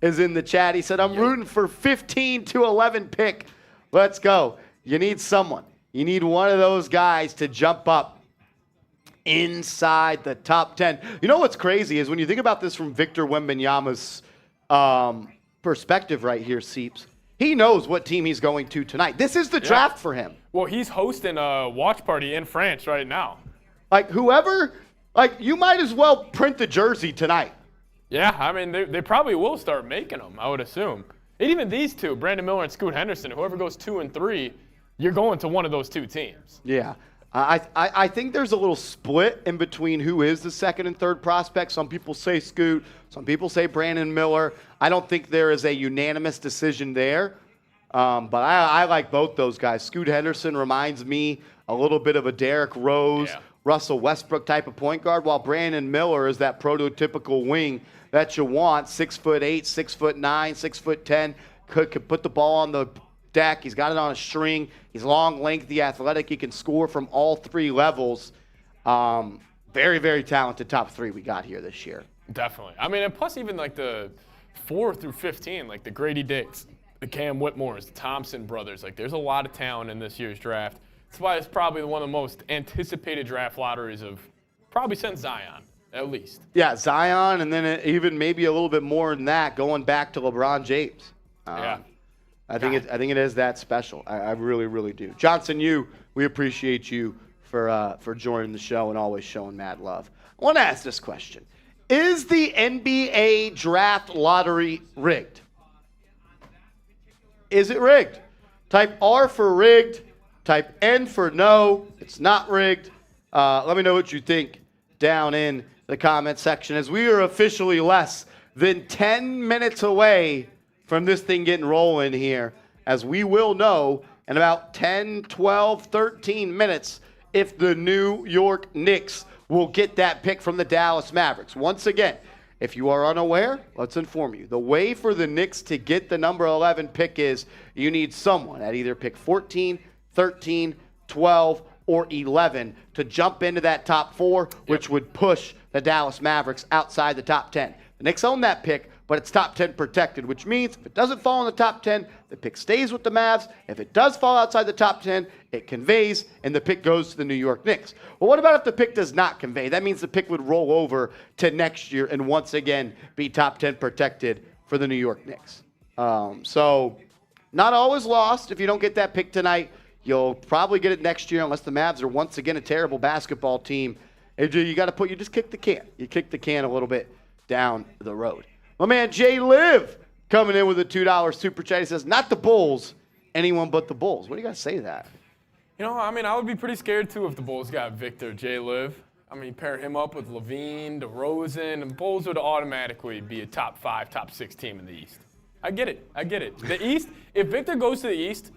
is in the chat, he said, I'm rooting for 15 to 11 pick. Let's go. You need someone. You need one of those guys to jump up inside the top 10. You know what's crazy is when you think about this from Victor Wembanyama's perspective right here, Seeps, he knows what team he's going to tonight. This is the draft for him. Well, he's hosting a watch party in France right now. You might as well print the jersey tonight. Yeah, I mean, they probably will start making them, I would assume. And even these two, Brandon Miller and Scoot Henderson, whoever goes 2 and 3, you're going to one of those two teams. Yeah. I think there's a little split in between who is the second and third prospect. Some people say Scoot. Some people say Brandon Miller. I don't think there is a unanimous decision there. But I like both those guys. Scoot Henderson reminds me a little bit of a Derrick Rose, Russell Westbrook type of point guard, while Brandon Miller is that prototypical wing that you want, 6'8", 6'9", 6'10", could put the ball on the deck. He's got it on a string. He's long, lengthy, athletic. He can score from all 3 levels. Very, very talented top 3 we got here this year. Definitely. I mean, and plus even like the 4 through 15, like the Grady Dicks, the Cam Whitmores, the Thompson brothers. Like there's a lot of talent in this year's draft. That's why it's probably one of the most anticipated draft lotteries of probably since Zion, at least. Yeah, Zion, and then even maybe a little bit more than that, going back to LeBron James. I think it is that special. I really, really do. Johnson, we appreciate you for joining the show and always showing mad love. I want to ask this question. Is the NBA draft lottery rigged? Is it rigged? Type R for rigged. Type N for no. It's not rigged. Let me know what you think down in the comment section, as we are officially less than 10 minutes away from this thing getting rolling here, as we will know in about 10, 12, 13 minutes if the New York Knicks will get that pick from the Dallas Mavericks. Once again, if you are unaware, let's inform you. The way for the Knicks to get the number 11 pick is you need someone at either pick 14, 13, 12, or 11 to jump into that top 4, which would push the Dallas Mavericks outside the top 10. The Knicks own that pick, but it's top 10 protected, which means if it doesn't fall in the top 10, the pick stays with the Mavs. If it does fall outside the top 10, it conveys, and the pick goes to the New York Knicks. Well, what about if the pick does not convey? That means the pick would roll over to next year and once again be top 10 protected for the New York Knicks. So not always lost. If you don't get that pick tonight, you'll probably get it next year unless the Mavs are once again a terrible basketball team. You got to you just kick the can. You kick the can a little bit down the road. My man Jay Liv coming in with a $2 super chat. He says, not the Bulls, anyone but the Bulls. What do you got to say to that? You know, I mean, I would be pretty scared, too, if the Bulls got Victor J. Liv. I mean, pair him up with Levine, DeRozan, and the Bulls would automatically be a top 5, top 6 team in the East. I get it. The East, if Victor goes to the East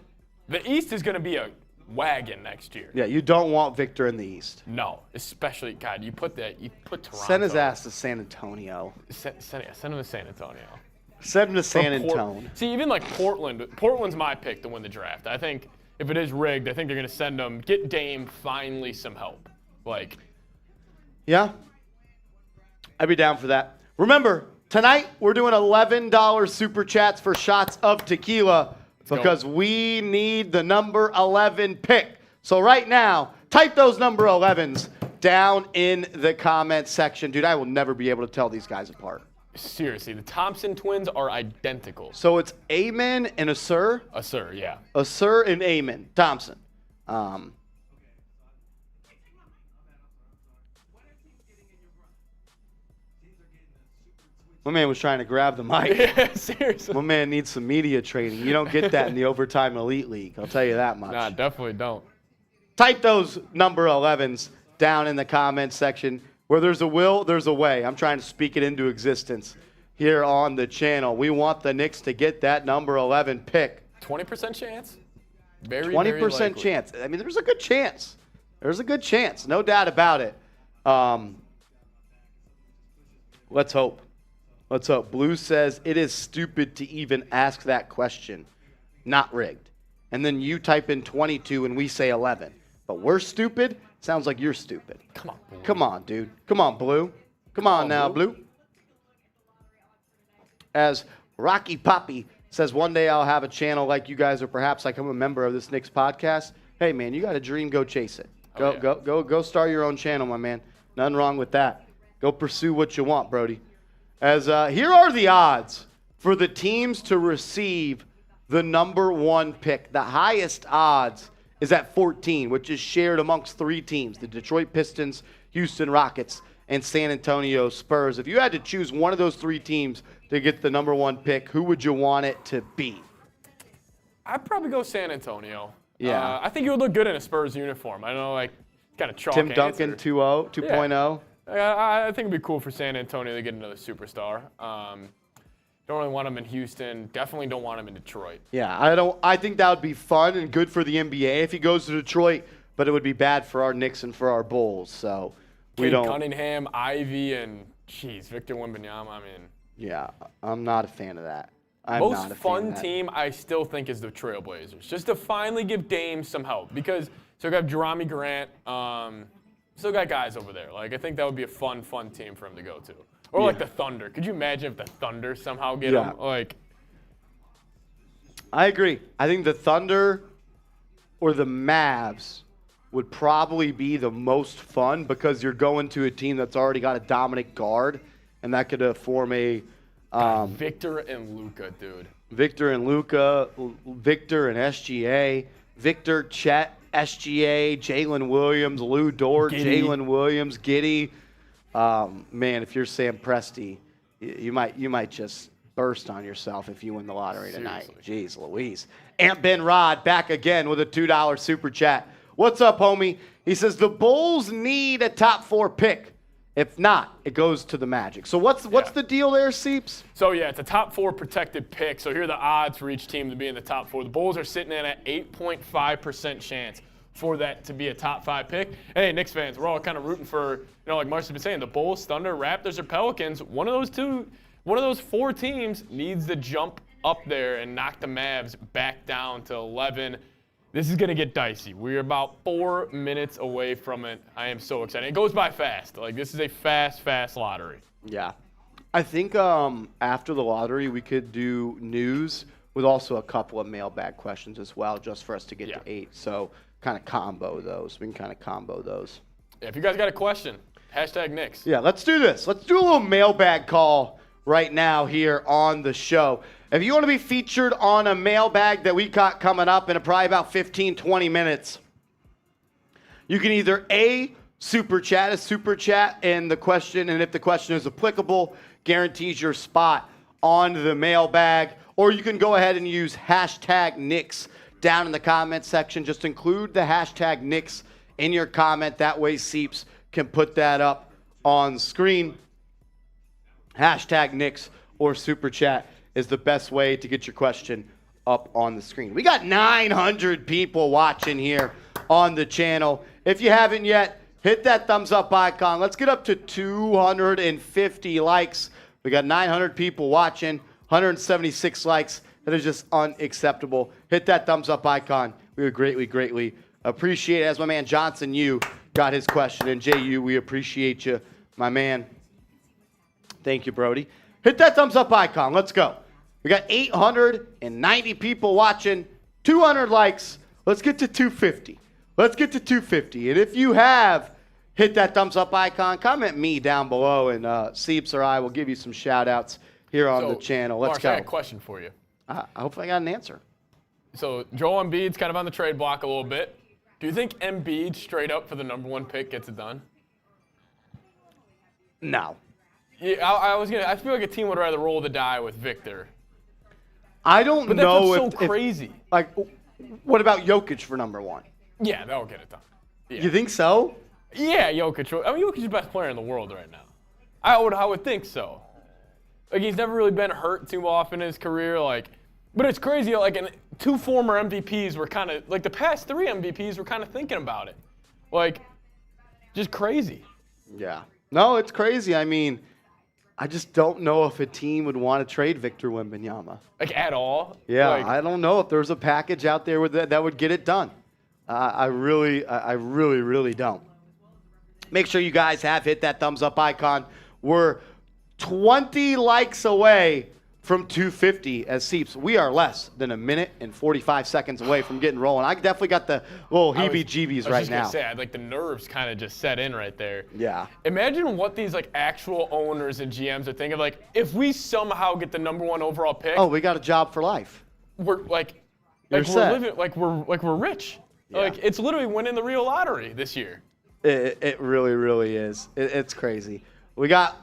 is going to be a wagon next year. Yeah, you don't want Victor in the East. No, especially, God, you put Toronto. Send his ass to San Antonio. Send him to San Antonio. Send him to San Antonio. See, even like Portland. Portland's my pick to win the draft. I think if it is rigged, I think they're going to send him, get Dame finally some help. Yeah, I'd be down for that. Remember, tonight we're doing $11 super chats for shots of tequila because we need the number 11 pick. So right now, type those number 11s down in the comment section. Dude, I will never be able to tell these guys apart. Seriously, the Thompson twins are identical. So it's Amen and Asur? Asur, yeah. Asur and Amen Thompson. My man was trying to grab the mic. Yeah, seriously. My man needs some media training. You don't get that in the Overtime Elite League. I'll tell you that much. Nah, definitely don't. Type those number 11s down in the comments section. Where there's a will, there's a way. I'm trying to speak it into existence here on the channel. We want the Knicks to get that number 11 pick. 20% chance? Very 20% chance. I mean, there's a good chance. There's a good chance. No doubt about it. Let's hope. Let's hope. Blue says, it is stupid to even ask that question. Not rigged. And then you type in 22 and we say 11. But we're stupid? Sounds like you're stupid. Come on, Blue. Come on, dude. Come on, Blue. Come on now, Blue. As Rocky Poppy says, one day I'll have a channel like you guys, or perhaps I become a member of this Knicks podcast. Hey, man, you got a dream, go chase it. Go start your own channel, my man. Nothing wrong with that. Go pursue what you want, Brody. As here are the odds for the teams to receive the number 1 pick. The highest odds is at 14, which is shared amongst 3 teams, the Detroit Pistons, Houston Rockets, and San Antonio Spurs. If you had to choose one of those 3 teams to get the number 1 pick, who would you want it to be? I'd probably go San Antonio. Yeah. I think you would look good in a Spurs uniform. I know, kind of chalk Tim answer. Duncan 2.0. I think it'd be cool for San Antonio to get another superstar. Don't really want him in Houston. Definitely don't want him in Detroit. Yeah, I think that would be fun and good for the NBA if he goes to Detroit, but it would be bad for our Knicks and for our Bulls. So we don't. Cunningham, Ivy, and Victor Wembanyama. I mean. Yeah, I'm not a fan of that. Most fun team I still think is the Trailblazers. Just to finally give Dame some help because still got Jerami Grant. Still got guys over there. I think that would be a fun team for him to go to. Or the Thunder. Could you imagine if the Thunder somehow get him? I agree. I think the Thunder or the Mavs would probably be the most fun because you're going to a team that's already got a dominant guard, and that could form a Victor and Luka, dude. Victor and Luka, Victor and SGA, Victor, Chet, SGA, Jalen Williams, Lou Dort, Jalen Williams, Giddey. Man, if you're Sam Presti, you might just burst on yourself if you win the lottery tonight. Jeez Louise. Aunt Ben Rod back again with a $2 super chat. What's up, homie? He says the Bulls need a top 4 pick. If not, it goes to the Magic. So what's the deal there, Seeps? So, it's a top 4 protected pick. So here are the odds for each team to be in the top 4. The Bulls are sitting in at 8.5% chance. for that to be a top 5 pick. Hey, Knicks fans, we're all kind of rooting for, like Mark's been saying, the Bulls, Thunder, Raptors, or Pelicans. One of those 4 teams needs to jump up there and knock the Mavs back down to 11. This is going to get dicey. We're about 4 minutes away from it. I am so excited. It goes by fast. Like, this is a fast lottery. Yeah. I think after the lottery, we could do news with also a couple of mailbag questions as well, just for us to get to 8. So kind of combo those. We can kind of combo those. Yeah, if you guys got a question, #Knicks. Yeah, let's do this. Let's do a little mailbag call right now here on the show. If you want to be featured on a mailbag that we got coming up in probably about 15, 20 minutes, you can either super chat, and if the question is applicable, guarantees your spot on the mailbag, or you can go ahead and use #Knicks down in the comment section. Just include the #Knicks in your comment. That way Seeps can put that up on screen. #Knicks or super chat is the best way to get your question up on the screen. We got 900 people watching here on the channel. If you haven't yet, hit that thumbs up icon. Let's get up to 250 likes. We got 900 people watching, 176 likes. That is just unacceptable. Hit that thumbs up icon. We would greatly appreciate it. As my man Johnson, you got his question. And JU, we appreciate you, my man. Thank you, Brody. Hit that thumbs up icon. Let's go. We got 890 people watching, 200 likes. Let's get to 250. And if you have hit that thumbs up icon, comment me down below, and Seeps or I will give you some shout outs here on the channel. Let's go. I got a question for you. Hopefully I got an answer. So Joel Embiid's kind of on the trade block a little bit. Do you think Embiid straight up for the number 1 pick gets it done? No. Yeah, I feel like a team would rather roll the die with Victor. I don't but know that's so crazy. Like, what about Jokic for number 1? Yeah, that'll get it done. Yeah. You think so? Yeah, Jokic. I mean, Jokic is the best player in the world right now. I would think so. Like, he's never really been hurt too often in his career. Like, but it's crazy. Like, 2 former MVPs were kind of like the past 3 MVPs were kind of thinking about it. Like, just crazy. Yeah. No, it's crazy. I mean, I just don't know if a team would want to trade Victor Wembanyama. Like, at all? Yeah, like, I don't know if there's a package out there that would get it done. I really don't. Make sure you guys have hit that thumbs up icon. We're 20 likes away from 250 as Seeps. We are less than a minute and 45 seconds away from getting rolling. I definitely got the little heebie-jeebies right now. I was just going to say, like the nerves kind of just set in right there. Yeah. Imagine what these like actual owners and GMs are thinking. Like, if we somehow get the number 1 overall pick. Oh, we got a job for life. We're we're living like we're rich. Yeah. Like, it's literally winning the real lottery this year. It really is. It's crazy. We got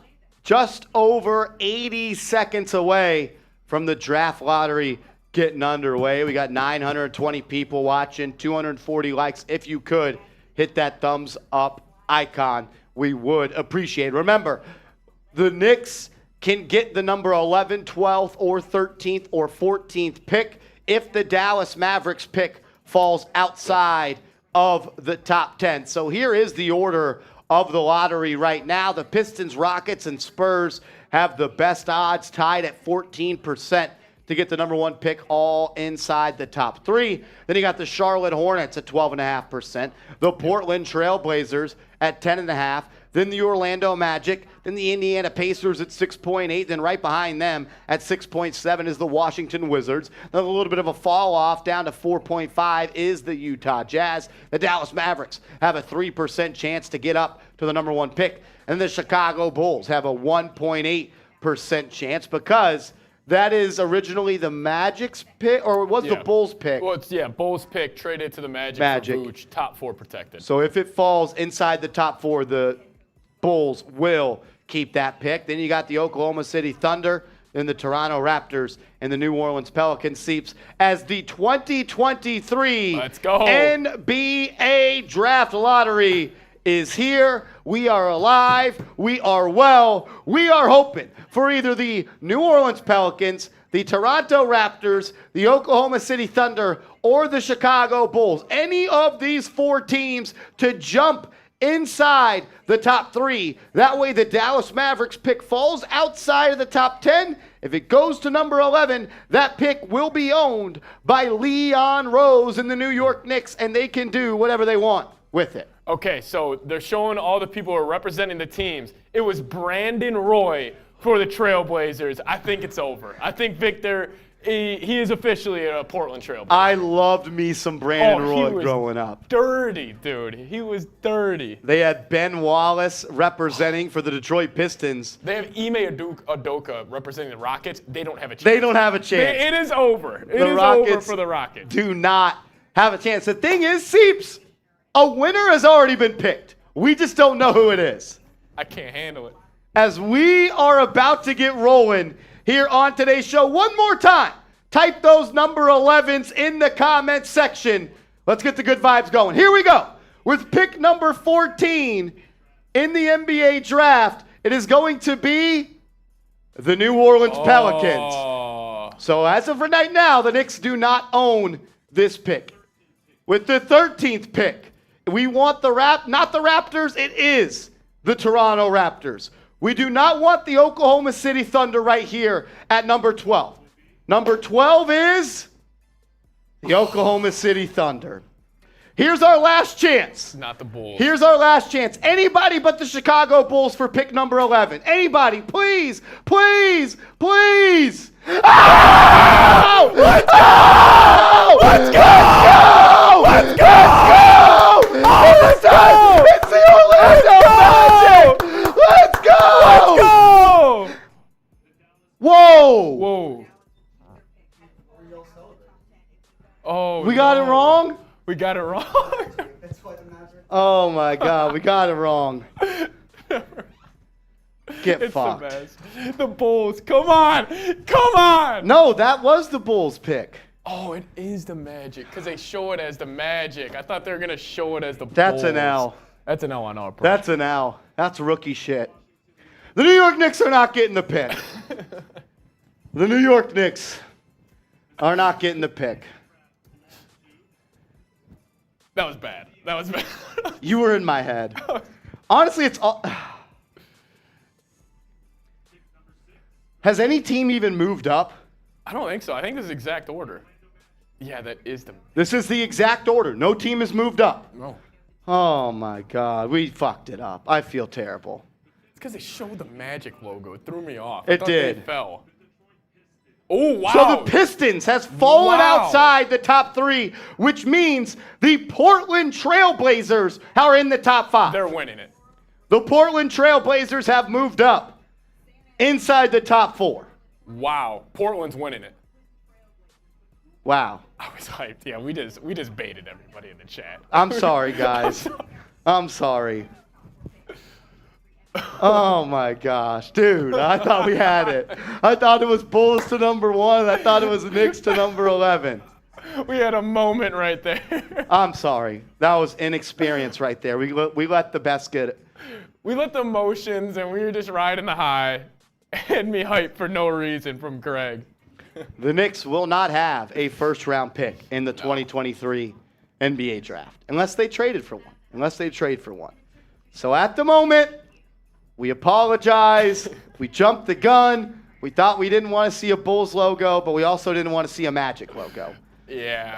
just over 80 seconds away from the draft lottery getting underway. We got 920 people watching, 240 likes. If you could, hit that thumbs up icon. We would appreciate it. Remember, the Knicks can get the number 11, 12th, or 13th, or 14th pick if the Dallas Mavericks pick falls outside of the top 10. So here is the order of the lottery right now. The Pistons, Rockets, and Spurs have the best odds, tied at 14% to get the number 1 pick, all inside the top 3. Then you got the Charlotte Hornets at 12.5%, the Portland Trailblazers at 10.5%, then the Orlando Magic, then the Indiana Pacers at 6.8%, then right behind them at 6.7% is the Washington Wizards. Then a little bit of a fall off down to 4.5% is the Utah Jazz. The Dallas Mavericks have a 3% chance to get up to the number 1 pick. And the Chicago Bulls have a 1.8% chance because that is originally the Magic's pick, or was the Bulls pick? Well, it's Bulls pick traded to the Magic. For Vooch, top 4 protected. So if it falls inside the top 4, the Bulls will keep that pick. Then you got the Oklahoma City Thunder, then the Toronto Raptors, and the New Orleans Pelicans Seeps as the 2023 NBA Draft Lottery is here. We are alive. We are well. We are hoping for either the New Orleans Pelicans, the Toronto Raptors, the Oklahoma City Thunder, or the Chicago Bulls. Any of these 4 teams to jump inside the top 3. That way the Dallas Mavericks pick falls outside of the top 10. If it goes to number 11, that pick will be owned by Leon Rose and the New York Knicks, and they can do whatever they want with it. Okay, so they're showing all the people who are representing the teams. It was Brandon Roy for the Trailblazers. I think it's over. I think Victor, he is officially a Portland Trailblazer. I loved me some Brandon Roy he was growing up. Dirty, dude. He was dirty. They had Ben Wallace representing for the Detroit Pistons. They have Ime Udoka representing the Rockets. They don't have a chance. They don't have a chance. It is over. It The is Rockets over for the Rockets. do not have a chance. The thing is, Seeps, a winner has already been picked. We just don't know who it is. I can't handle it. As we are about to get rolling here on today's show, one more time, type those number 11s in the comment section. Let's get the good vibes going. Here we go. With pick number 14 in the NBA draft, it is going to be the New Orleans Pelicans. So as of right now, the Knicks do not own this pick. With the 13th pick, we want not the Raptors, it is the Toronto Raptors. We do not want the Oklahoma City Thunder right here at number 12. Number 12 is the Oklahoma City Thunder. Here's our last chance. Not the Bulls. Here's our last chance. Anybody but the Chicago Bulls for pick number 11. Anybody, please, please, please. Oh! Let's go! Let's go! Let's go! Let's go! It's the Orlando Magic! Let's go! Let's go! Whoa! Whoa. Oh, We got it wrong? We got it wrong. Oh my God, we got it wrong. Get It's fucked. the best. The Bulls. Come on. Come on. No, that was the Bulls pick. Oh, it is the Magic because they show it as the Magic. I thought they were going to show it as the Bulls. That's an L. That's an L on our part. That's an L. That's rookie shit. The New York Knicks are not getting the pick. The New York Knicks are not getting the pick. That was bad. That was bad. You were in my head. Honestly, it's all... Has any team even moved up? I don't think so. I think this is exact order. Yeah, that is the... This is the exact order. No team has moved up. No. Oh my God, we fucked it up. I feel terrible. It's because they showed the Magic logo. It threw me off. It I thought did. They fell. Oh, wow. So the Pistons has fallen Wow. outside the top 3, which means the Portland Trailblazers are in the top 5. They're winning it. The Portland Trailblazers have moved up inside the top 4. Wow. Portland's winning it. Wow. I was hyped. Yeah, we just baited everybody in the chat. I'm sorry, guys. I'm sorry. Oh my gosh, dude, I thought we had it. I thought it was Bulls to number 1, and I thought it was Knicks to number 11. We had a moment right there. I'm sorry. That was inexperience right there. We let the best get it. We let the emotions, and we were just riding the high. Had me hyped for no reason from Greg. The Knicks will not have a first-round pick in the 2023 NBA draft unless they traded for one. Unless they trade for one. So at the moment, we apologize. We jumped the gun. We thought we didn't want to see a Bulls logo, but we also didn't want to see a Magic logo. Yeah.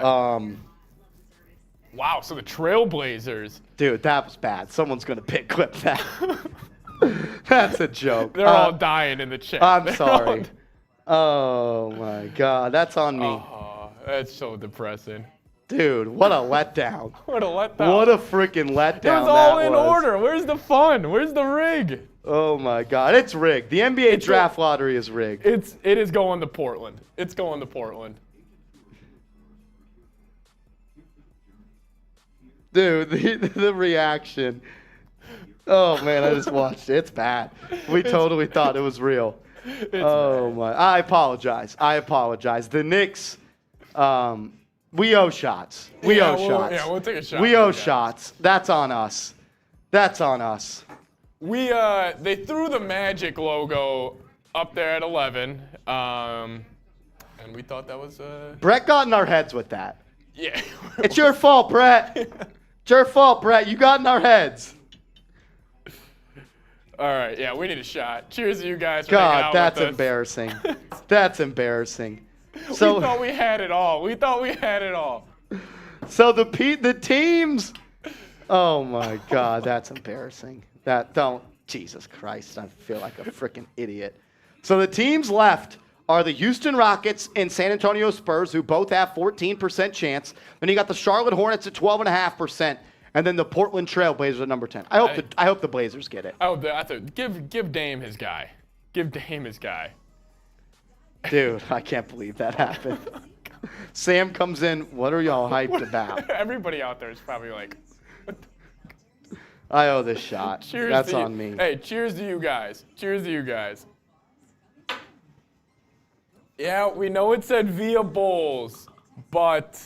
Wow, so the Trailblazers. Dude, that was bad. Someone's going to clip that. That's a joke. They're all dying in the chat. I'm They're sorry. Oh, my God. That's on me. Oh, that's so depressing. Dude, what a letdown. What a letdown. What a freaking letdown It was all that in was. order. Where's the fun? Where's the rig? Oh, my God. It's rigged. The NBA draft lottery is rigged. It is going to Portland. It's going to Portland. Dude, the reaction. Oh, man, I just watched it. It's bad. We totally thought it was real. Oh, my. I apologize. The Knicks, we owe shots. We owe shots. Yeah, we'll take a shot. We owe shots. That's on us. That's on us. They threw the Magic logo up there at 11, and we thought that was. Brett got in our heads with that. Yeah. It's your fault, Brett. It's your fault, Brett. You got in our heads. All right, yeah, we need a shot. Cheers to you guys for hanging God, out that's with us. embarrassing. That's embarrassing. So, we thought we had it all. So the teams. Oh my God, that's embarrassing. Jesus Christ, I feel like a freaking idiot. So the teams left are the Houston Rockets and San Antonio Spurs, who both have 14% chance. Then you got the Charlotte Hornets at 12.5%, and then the Portland Trail Blazers at number 10. I hope the Blazers get it. Give Dame his guy. Give Dame his guy. Dude, I can't believe that happened. Sam comes in. What are y'all hyped about? Everybody out there is probably like, I owe this shot. cheers. That's to you. on me. Hey, cheers to you guys. Cheers to you guys. Yeah, we know it said via Bulls, but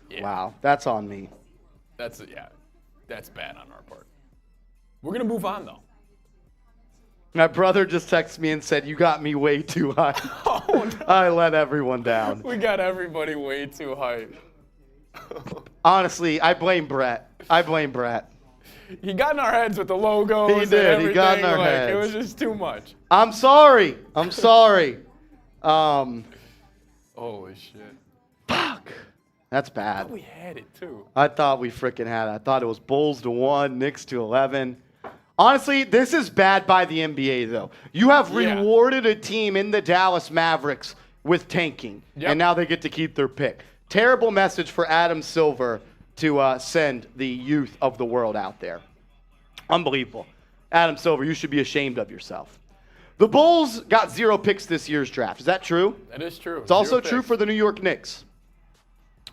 yeah, Wow, that's on me. that's bad on our part. We're gonna move on though. My brother just texted me and said, "You got me way too high." Oh, no. I let everyone down. We got everybody way too hyped. Honestly, I blame Brett. He got in our heads with the logos. He And did. everything. He got in our It heads. was just too much. I'm sorry. Holy shit. Fuck. That's bad. We had it too. I thought we freaking had it. I thought it was Bulls to 1, Knicks to 11. Honestly, this is bad by the NBA, though. You have Yeah. rewarded a team in the Dallas Mavericks with tanking, Yep. and now they get to keep their pick. Terrible message for Adam Silver to send the youth of the world out there. Unbelievable. Adam Silver, you should be ashamed of yourself. The Bulls got 0 picks this year's draft. Is that true? That is true. It's also true for the New York Knicks.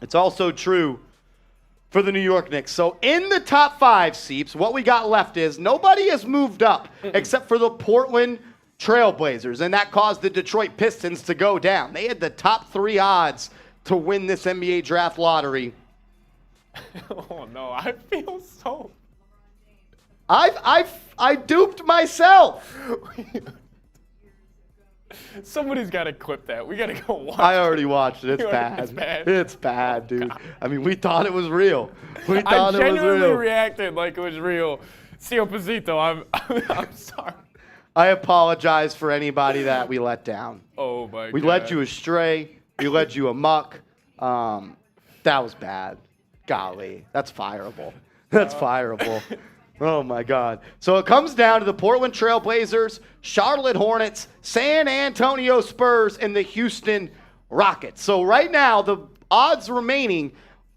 It's also true for the New York Knicks. So in the top 5, Seeps, what we got left is nobody has moved up except for the Portland Trailblazers, and that caused the Detroit Pistons to go down. They had the top 3 odds to win this NBA draft lottery. Oh no, I feel so. I duped myself. Somebody's got to clip that. We got to go watch. I already watched it. It's bad. It's bad. It's bad, dude. I mean, we thought it was real. We I thought it was genuinely real. reacted like it was real. Cio Posito, I'm sorry. I apologize for anybody that we let down. Oh my God. We led you astray. We led you amok. That was bad. Golly, that's fireable. That's fireable. Oh my God. So it comes down to the Portland Trail Blazers, Charlotte Hornets, San Antonio Spurs, and the Houston Rockets. So right now, the odds remaining,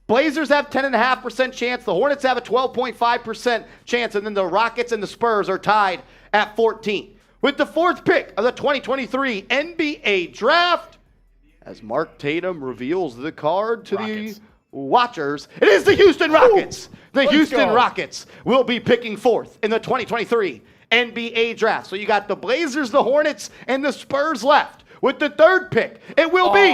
Blazers have 10.5% chance, the Hornets have a 12.5% chance, and then the Rockets and the Spurs are tied at 14. With the 4th pick of the 2023 NBA Draft, as Mark Tatum reveals the card to Rockets. the watchers, it is the Houston Rockets. The Let's Houston go. Rockets will be picking 4th in the 2023 NBA Draft. So you got the Blazers, the Hornets, and the Spurs left. With the 3rd pick, it will be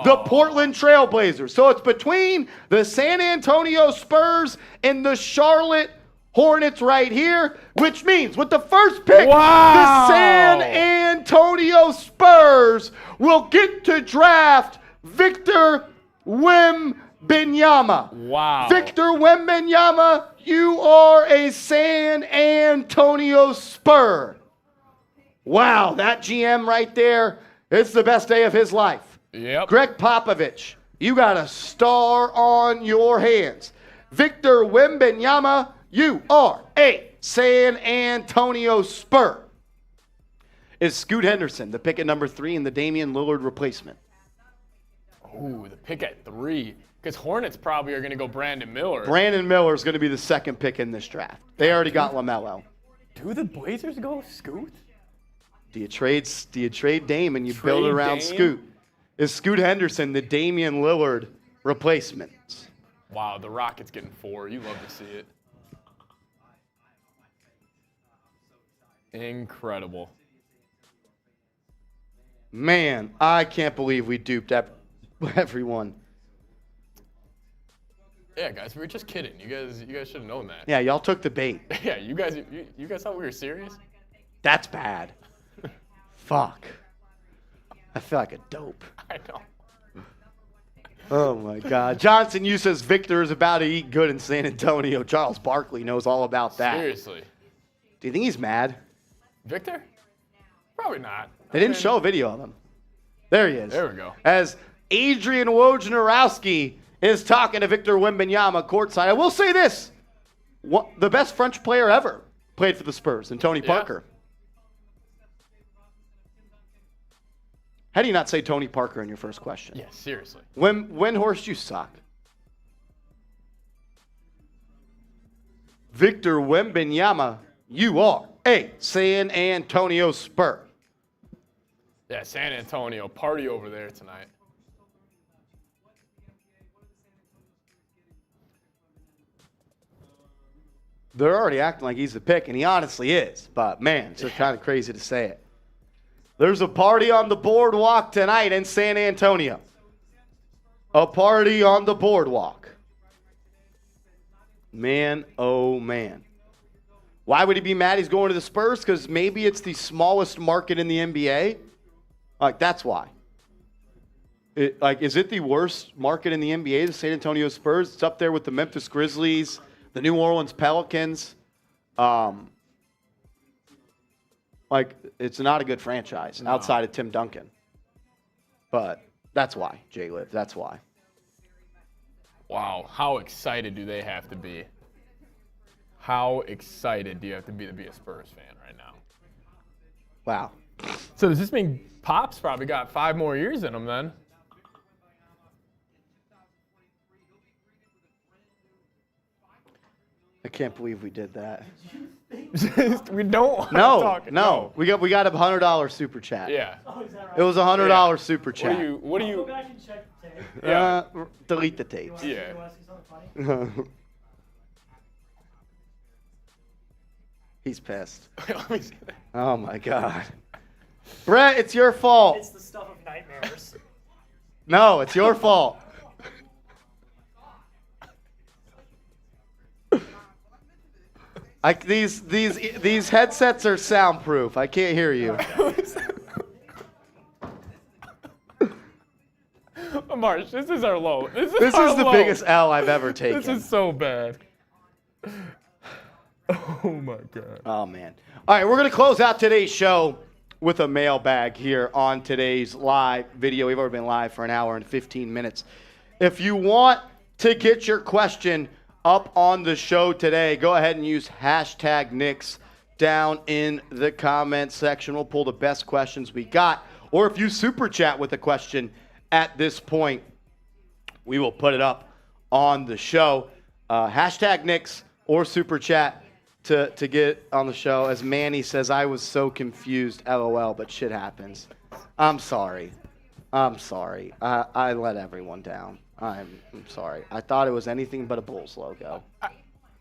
the Portland Trail Blazers. So it's between the San Antonio Spurs and the Charlotte Hornets right here, which means with the 1st pick, Wow. the San Antonio Spurs will get to draft Victor Wembanyama. Wow. Victor Wembanyama, you are a San Antonio Spur. Wow, that GM right there, it's the best day of his life. Yep. Greg Popovich, you got a star on your hands. Victor Wembanyama, you are a San Antonio Spur. Is Scoot Henderson the pick at number 3 and the Damian Lillard replacement? Ooh, the pick at 3. Because Hornets probably are going to go Brandon Miller. Brandon Miller is going to be the 2nd pick in this draft. They already got LaMelo. Do the Blazers go Scoot? Do you trade Dame and you build it around Dame? Scoot? Is Scoot Henderson the Damian Lillard replacement? Wow, the Rockets getting 4. You love to see it. Incredible. Man, I can't believe we duped everyone. Yeah, guys, we were just kidding. You guys should have known that. Yeah, y'all took the bait. Yeah, you guys thought we were serious? That's bad. Fuck. I feel like a dope. I know. Oh, my God. Johnson, you says Victor is about to eat good in San Antonio. Charles Barkley knows all about that. Seriously. Do you think he's mad? Victor? Probably not. They didn't show a video of him. There he is. There we go. As Adrian Wojnarowski is talking to Victor Wembanyama courtside. I will say this. The best French player ever played for the Spurs, and Tony Parker. How do you not say Tony Parker in your first question? Yeah, seriously. When horse you suck. Victor Wembanyama, you are a San Antonio Spur. Yeah, San Antonio. Party over there tonight. They're already acting like he's the pick, and he honestly is. But, man, it's just kind of crazy to say it. There's a party on the boardwalk tonight in San Antonio. A party on the boardwalk. Man, oh, man. Why would he be mad he's going to the Spurs? Because maybe it's the smallest market in the NBA? Like, that's why. Is it the worst market in the NBA, the San Antonio Spurs? It's up there with the Memphis Grizzlies, the New Orleans Pelicans. It's not a good franchise outside of Tim Duncan. But that's why, J-Liv. That's why. Wow, how excited do they have to be? How excited do you have to be a Spurs fan right now? Wow. So does this mean Pop's probably got 5 more years in him then? I can't believe we did that. We don't. No. We got a $100 super chat. Yeah. Oh, is that right? It was a $100 super What chat. do you? Go back and check the tape. Yeah. Delete the tapes. Yeah. You want to see something funny? He's pissed. Let me see that. Oh my God. Brett, it's your fault. It's the stuff of nightmares. No, it's your fault. These headsets are soundproof. I can't hear you. Marsh, this is our low. This This our is the low. biggest L I've ever taken. This is so bad. Oh my God. Oh, man. All right, we're going to close out today's show with a mailbag here on today's live video. We've already been live for an hour and 15 minutes. If you want to get your question up on the show today, go ahead and use hashtag Knicks down in the comment section. We'll pull the best questions we got. Or if you super chat with a question at this point, we will put it up on the show. Hashtag Knicks or super chat to get on the show. As Manny says, I was so confused, LOL, but shit happens. I'm sorry. I let everyone down. I'm sorry. I thought it was anything but a Bulls logo.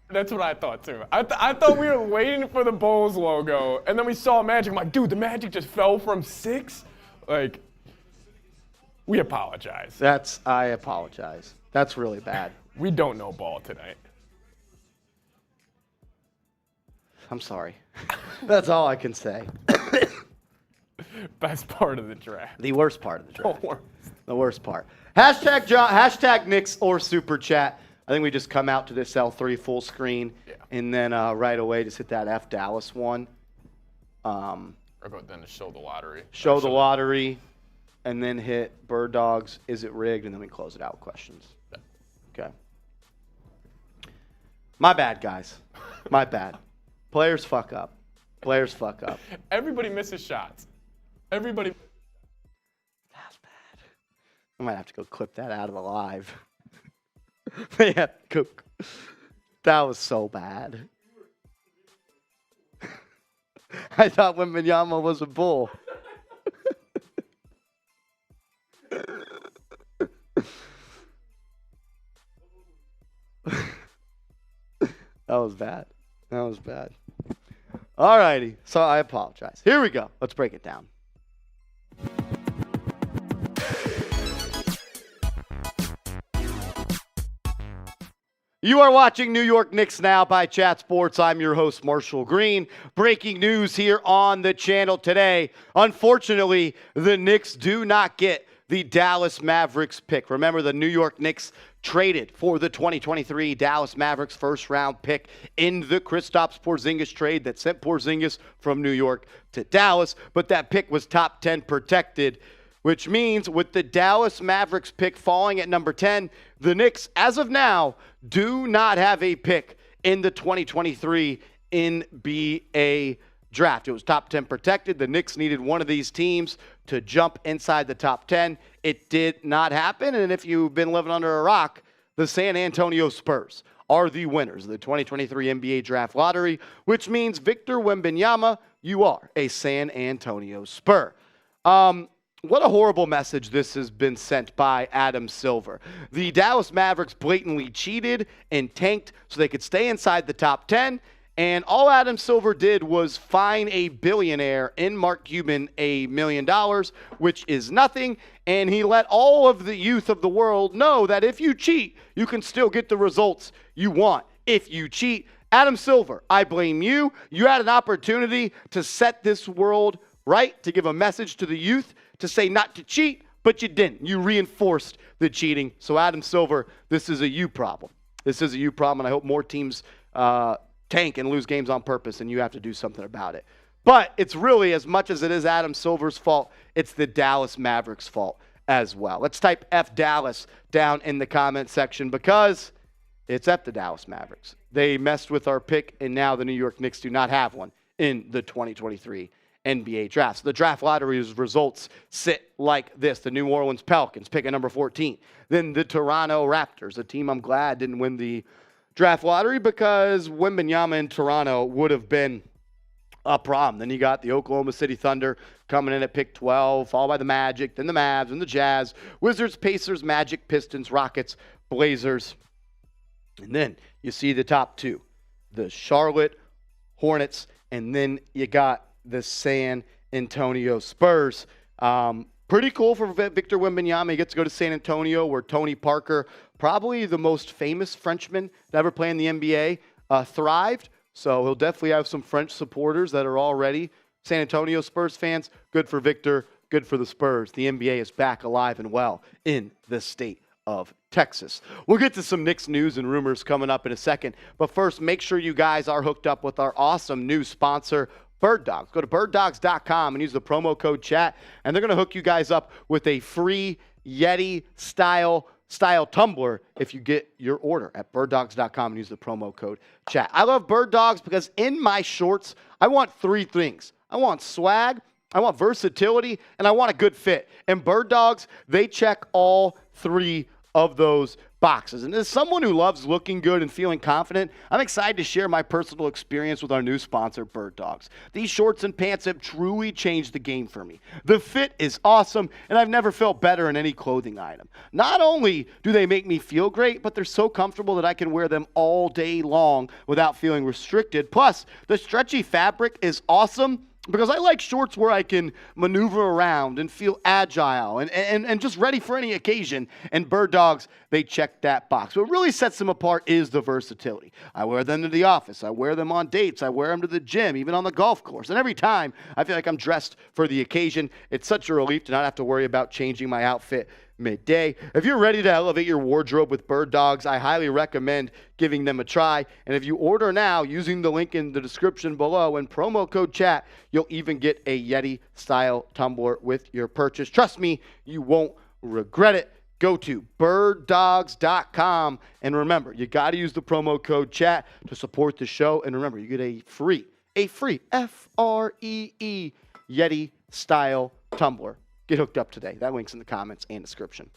That's what I thought too. I thought we were waiting for the Bulls logo, and then we saw Magic. I'm like, dude, the Magic just fell from 6. Like, we apologize. I apologize. That's really bad. We don't know ball tonight. I'm sorry. That's all I can say. Best part of the draft. The worst part of the draft. Oh, The worst part. Hashtag Knicks or super chat. I think we just come out to this L3 full screen, and then right away just hit that F Dallas one. Or go then to show the lottery. Show the lottery, and then hit Bird Dogs. Is it rigged? And then we close it out with questions. Okay. My bad, guys. My bad. Players fuck up. Players fuck up. Everybody misses shots. Everybody. That's bad. I might have to go clip that out of the live. Yeah, that was so bad. I thought Wembanyama was a Bull. That was bad. That was bad. All righty. So I apologize. Here we go. Let's break it down. You are watching New York Knicks Now by Chat Sports. I'm your host, Marshall Green. Breaking news here on the channel today. Unfortunately, the Knicks do not get the Dallas Mavericks pick. Remember, the New York Knicks traded for the 2023 Dallas Mavericks first-round pick in the Kristaps Porzingis trade that sent Porzingis from New York to Dallas, but that pick was top 10 protected, which means with the Dallas Mavericks pick falling at number 10, the Knicks, as of now, do not have a pick in the 2023 NBA draft. It was top 10 protected. The Knicks needed one of these teams to jump inside the top 10. It did not happen, and if you've been living under a rock, the San Antonio Spurs are the winners of the 2023 NBA draft lottery, which means Victor Wembanyama, you are a San Antonio Spur. What a horrible message this has been sent by Adam Silver. The Dallas Mavericks blatantly cheated and tanked so they could stay inside the top 10, and all Adam Silver did was fine a billionaire in Mark Cuban $1 million, which is nothing, and he let all of the youth of the world know that if you cheat, you can still get the results you want. If you cheat, Adam Silver, I blame you. You had an opportunity to set this world right, to give a message to the youth, to say not to cheat, but you didn't. You reinforced the cheating. So Adam Silver, this is a you problem. This is a you problem, and I hope more teams tank and lose games on purpose, and you have to do something about it. But it's really, as much as it is Adam Silver's fault, it's the Dallas Mavericks' fault as well. Let's type F Dallas down in the comment section because it's F the Dallas Mavericks. They messed with our pick, and now the New York Knicks do not have one in the 2023 NBA draft. So the draft lottery's results sit like this. The New Orleans Pelicans pick at number 14. Then the Toronto Raptors, a team I'm glad didn't win the draft lottery because Wembanyama in Toronto would have been a problem. Then you got the Oklahoma City Thunder coming in at pick 12, followed by the Magic, then the Mavs, and the Jazz, Wizards, Pacers, Magic, Pistons, Rockets, Blazers. And then you see the top two, the Charlotte Hornets, and then you got the San Antonio Spurs. Pretty cool for Victor Wembanyama. He gets to go to San Antonio where Tony Parker, probably the most famous Frenchman to ever play in the NBA, thrived. So he'll definitely have some French supporters that are already San Antonio Spurs fans. Good for Victor. Good for the Spurs. The NBA is back alive and well in the state of Texas. We'll get to some Knicks news and rumors coming up in a second. But first, make sure you guys are hooked up with our awesome new sponsor, Bird Dogs. Go to birddogs.com and use the promo code chat, and they're going to hook you guys up with a free Yeti style tumbler if you get your order at birddogs.com and use the promo code chat. I love Bird Dogs because in my shorts, I want three things. I want swag, I want versatility, and I want a good fit. And Bird Dogs, they check all three of those boxes. And as someone who loves looking good and feeling confident, I'm excited to share my personal experience with our new sponsor, Bird Dogs. These shorts and pants have truly changed the game for me. The fit is awesome, and I've never felt better in any clothing item. Not only do they make me feel great, but they're so comfortable that I can wear them all day long without feeling restricted. Plus, the stretchy fabric is awesome, because I like shorts where I can maneuver around and feel agile and just ready for any occasion. And Bird Dogs, they check that box. What really sets them apart is the versatility. I wear them to the office. I wear them on dates. I wear them to the gym, even on the golf course. And every time, I feel like I'm dressed for the occasion. It's such a relief to not have to worry about changing my outfit midday. If you're ready to elevate your wardrobe with Bird Dogs, I highly recommend giving them a try. And if you order now using the link in the description below and promo code chat, you'll even get a Yeti style tumbler with your purchase. Trust me, you won't regret it. Go to birddogs.com, and remember, you got to use the promo code chat to support the show. And remember, you get a free F-R-E-E Yeti style tumbler. Get hooked up today. That link's in the comments and description.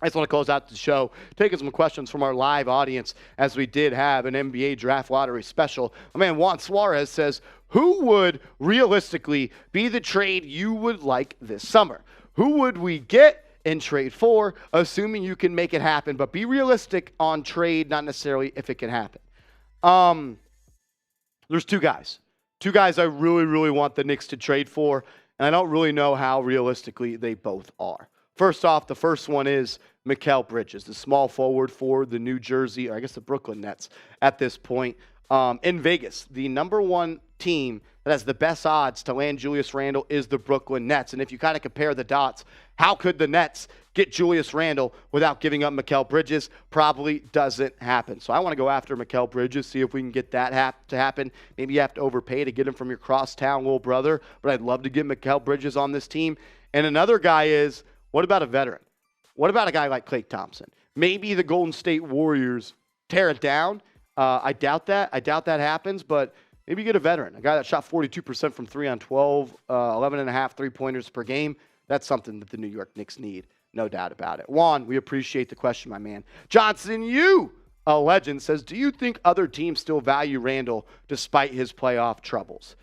I just want to close out the show, taking some questions from our live audience, as we did have an NBA draft lottery special. My man Juan Suarez says, who would realistically be the trade you would like this summer? Who would we get and trade for, assuming you can make it happen? But be realistic on trade, not necessarily if it can happen. There's two guys. Two guys I really, really want the Knicks to trade for, and I don't really know how realistically they both are. First off, the first one is Mikal Bridges, the small forward for the New Jersey, or I guess the Brooklyn Nets at this point. In Vegas, the number one team that has the best odds to land Julius Randle is the Brooklyn Nets. And if you kind of compare the dots, how could the Nets get Julius Randle without giving up Mikal Bridges? Probably doesn't happen. So I want to go after Mikal Bridges, see if we can get that to happen. Maybe you have to overpay to get him from your crosstown little brother, but I'd love to get Mikal Bridges on this team. And another guy is, what about a veteran? What about a guy like Klay Thompson? Maybe the Golden State Warriors tear it down. I doubt that. I doubt that happens, but maybe you get a veteran, a guy that shot 42% from 3 on 12, 11.5 3-pointers per game. That's something that the New York Knicks need, no doubt about it. Juan, we appreciate the question, my man. Johnson, a legend, says, do you think other teams still value Randle despite his playoff troubles?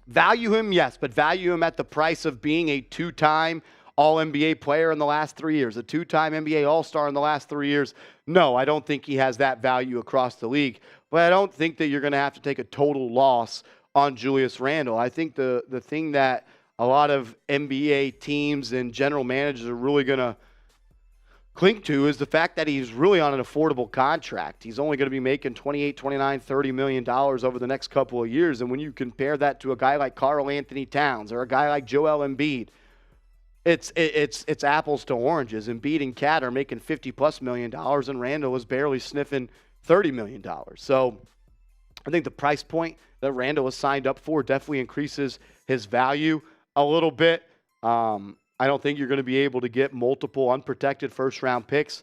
Value him, yes, but value him at the price of being a 2-time All-NBA player in the last 3 years, a 2-time NBA All-Star in the last 3 years. No, I don't think he has that value across the league, but I don't think that you're going to have to take a total loss on Julius Randle. I think the thing that a lot of NBA teams and general managers are really going to cling to is the fact that he's really on an affordable contract. He's only going to be making $28, $29, $30 million over the next couple of years. And when you compare that to a guy like Karl Anthony Towns or a guy like Joel Embiid, it's apples to oranges. Embiid and Cat are making $50+ million, and Randle is barely sniffing $30 million. So I think the price point that Randle has signed up for definitely increases his value a little bit. I don't think you're going to be able to get multiple unprotected first-round picks,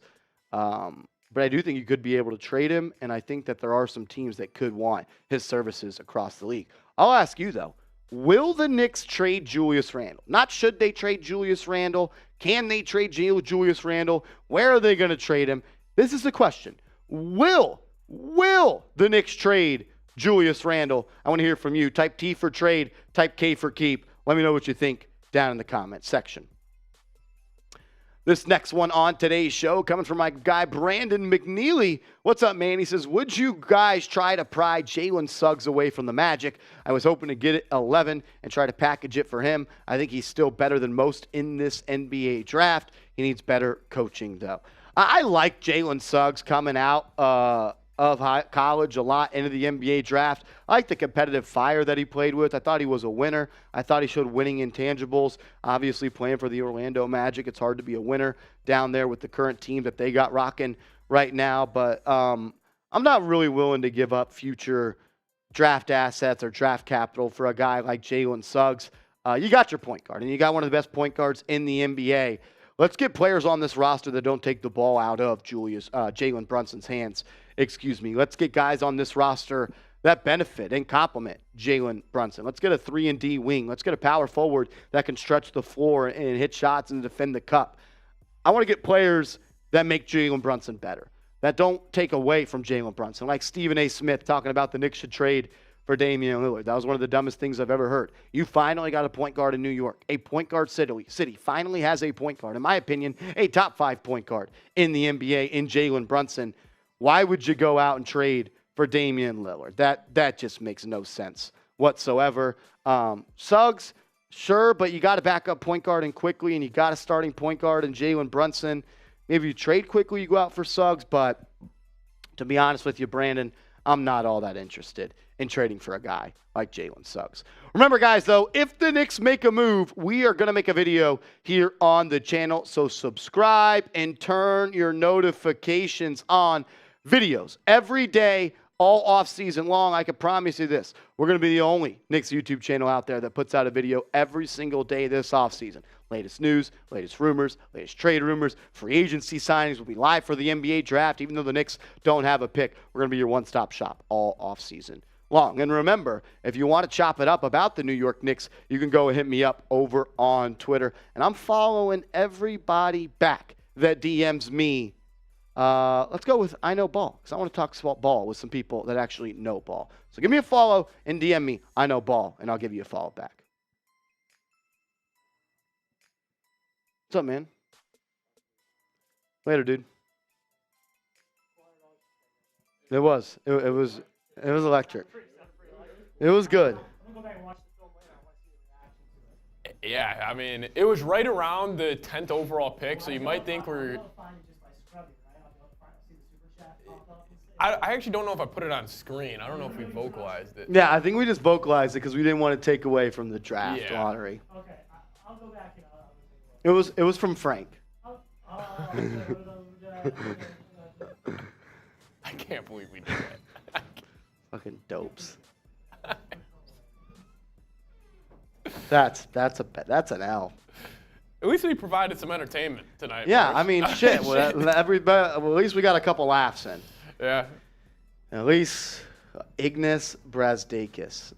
but I do think you could be able to trade him, and I think that there are some teams that could want his services across the league. I'll ask you, though, will the Knicks trade Julius Randle? Not should they trade Julius Randle. Can they trade Julius Randle? Where are they going to trade him? This is the question. Will the Knicks trade Julius Randle? I want to hear from you. Type T for trade, type K for keep. Let me know what you think down in the comments section. This next one on today's show coming from my guy Brandon McNeely. What's up, man? He says, would you guys try to pry Jalen Suggs away from the Magic? I was hoping to get it 11 and try to package it for him. I think he's still better than most in this NBA draft. He needs better coaching, though. I like Jalen Suggs coming out of college a lot into the NBA draft. I like the competitive fire that he played with. I thought he was a winner. I thought he showed winning intangibles. Obviously, playing for the Orlando Magic, it's hard to be a winner down there with the current team that they got rocking right now. But I'm not really willing to give up future draft assets or draft capital for a guy like Jalen Suggs. You got your point guard, and you got one of the best point guards in the NBA. Let's get players on this roster that don't take the ball out of Jalen Brunson's hands. Let's get guys on this roster that benefit and complement Jalen Brunson. Let's get a 3-and-D wing. Let's get a power forward that can stretch the floor and hit shots and defend the cup. I want to get players that make Jalen Brunson better, that don't take away from Jalen Brunson, like Stephen A. Smith talking about the Knicks should trade for Damian Lillard. That was one of the dumbest things I've ever heard. You finally got a point guard in New York. A point guard city finally has a point guard. In my opinion, a top 5 point guard in the NBA in Jalen Brunson. Why would you go out and trade for Damian Lillard? That just makes no sense whatsoever. Suggs, sure, but you got a backup point guard in Quickly, and you got a starting point guard in Jalen Brunson. Maybe you trade Quickly, you go out for Suggs, but to be honest with you, Brandon, I'm not all that interested in trading for a guy like Jalen Suggs. Remember, guys, though, if the Knicks make a move, we are going to make a video here on the channel, so subscribe and turn your notifications on. Videos every day, all off season long. I can promise you this. We're going to be the only Knicks YouTube channel out there that puts out a video every single day this off season. Latest news, latest rumors, latest trade rumors, free agency signings will be live for the NBA draft. Even though the Knicks don't have a pick, we're going to be your one-stop shop all off season long. And remember, if you want to chop it up about the New York Knicks, you can go and hit me up over on Twitter. And I'm following everybody back that DMs me. Let's go with I Know Ball, because I want to talk about ball with some people that actually know ball. So give me a follow and DM me I Know Ball, and I'll give you a follow back. What's up, man? Later, dude. It was electric. It was good. I'm gonna go back and watch the film later. I want to see the reaction to it. Yeah, I mean, it was right around the 10th overall pick, so you might think we're. I'll be able to find it just by scrubbing, right? I'll be able to see the super chat pop up and say. I actually don't know if I put it on screen. I don't know if we vocalized it. Yeah, I think we just vocalized it because we didn't want to take away from the draft Yeah. lottery. Okay, I'll go back and I'll take a look. It was from Frank. I can't believe we did that. Fucking dopes. That's an L. At least we provided some entertainment tonight. Yeah, folks. I mean, shit. Well, at least we got a couple laughs in. Yeah. At least Ignas Brazdakis.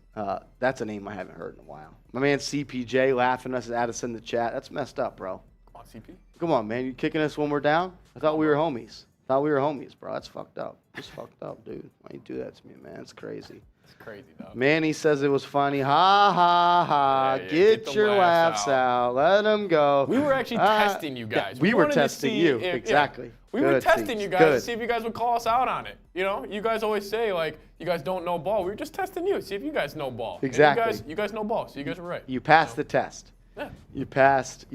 That's a name I haven't heard in a while. My man CPJ laughing at us in the chat. That's messed up, bro. Come on, CP. Come on, man. You kicking us when we're down? I thought we were homies. Bro. That's fucked up. It's fucked up, dude. Why you do that to me, man? It's crazy. It's crazy, dog. Manny says it was funny. Ha, ha, ha. Yeah, Get the your laughs out. Let them go. We were actually testing you guys. Yeah, we were wanted to testing see you. if- Exactly. We were Good, testing Cease. you guys Good. to see if you guys would call us out on it. You know, you guys always say, like, you guys don't know ball. We were just testing you, see if you guys know ball. And Exactly. You guys know ball, so you guys were right. You passed the test. Yeah. You passed,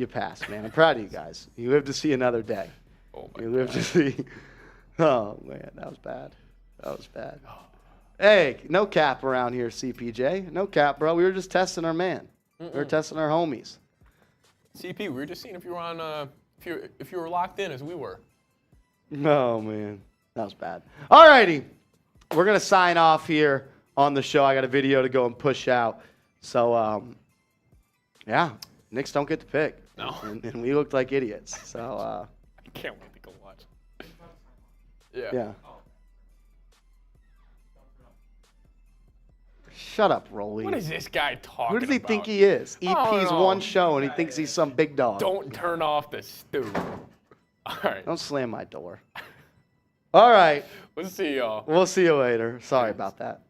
man. I'm proud of you guys. You live to see another day. Oh, my You live to see. Oh, man. That was bad. Hey, no cap around here, CPJ. No cap, bro. We were just testing our man. We were testing our homies. CP, we were just seeing if you were on, if you were locked in as we were. Oh, man. That was bad. All righty. We're going to sign off here on the show. I got a video to go and push out. So, yeah, Knicks don't get to pick. No. And we looked like idiots. So, I can't wait to go watch. Yeah. yeah. Shut up, Rolly. What is this guy talking Who does he about? think he is? don't EP's know. one show and he thinks he's some big dog. Don't turn off the stew. All right. Don't slam my door. All right. We'll see y'all. We'll see you later. Sorry about that.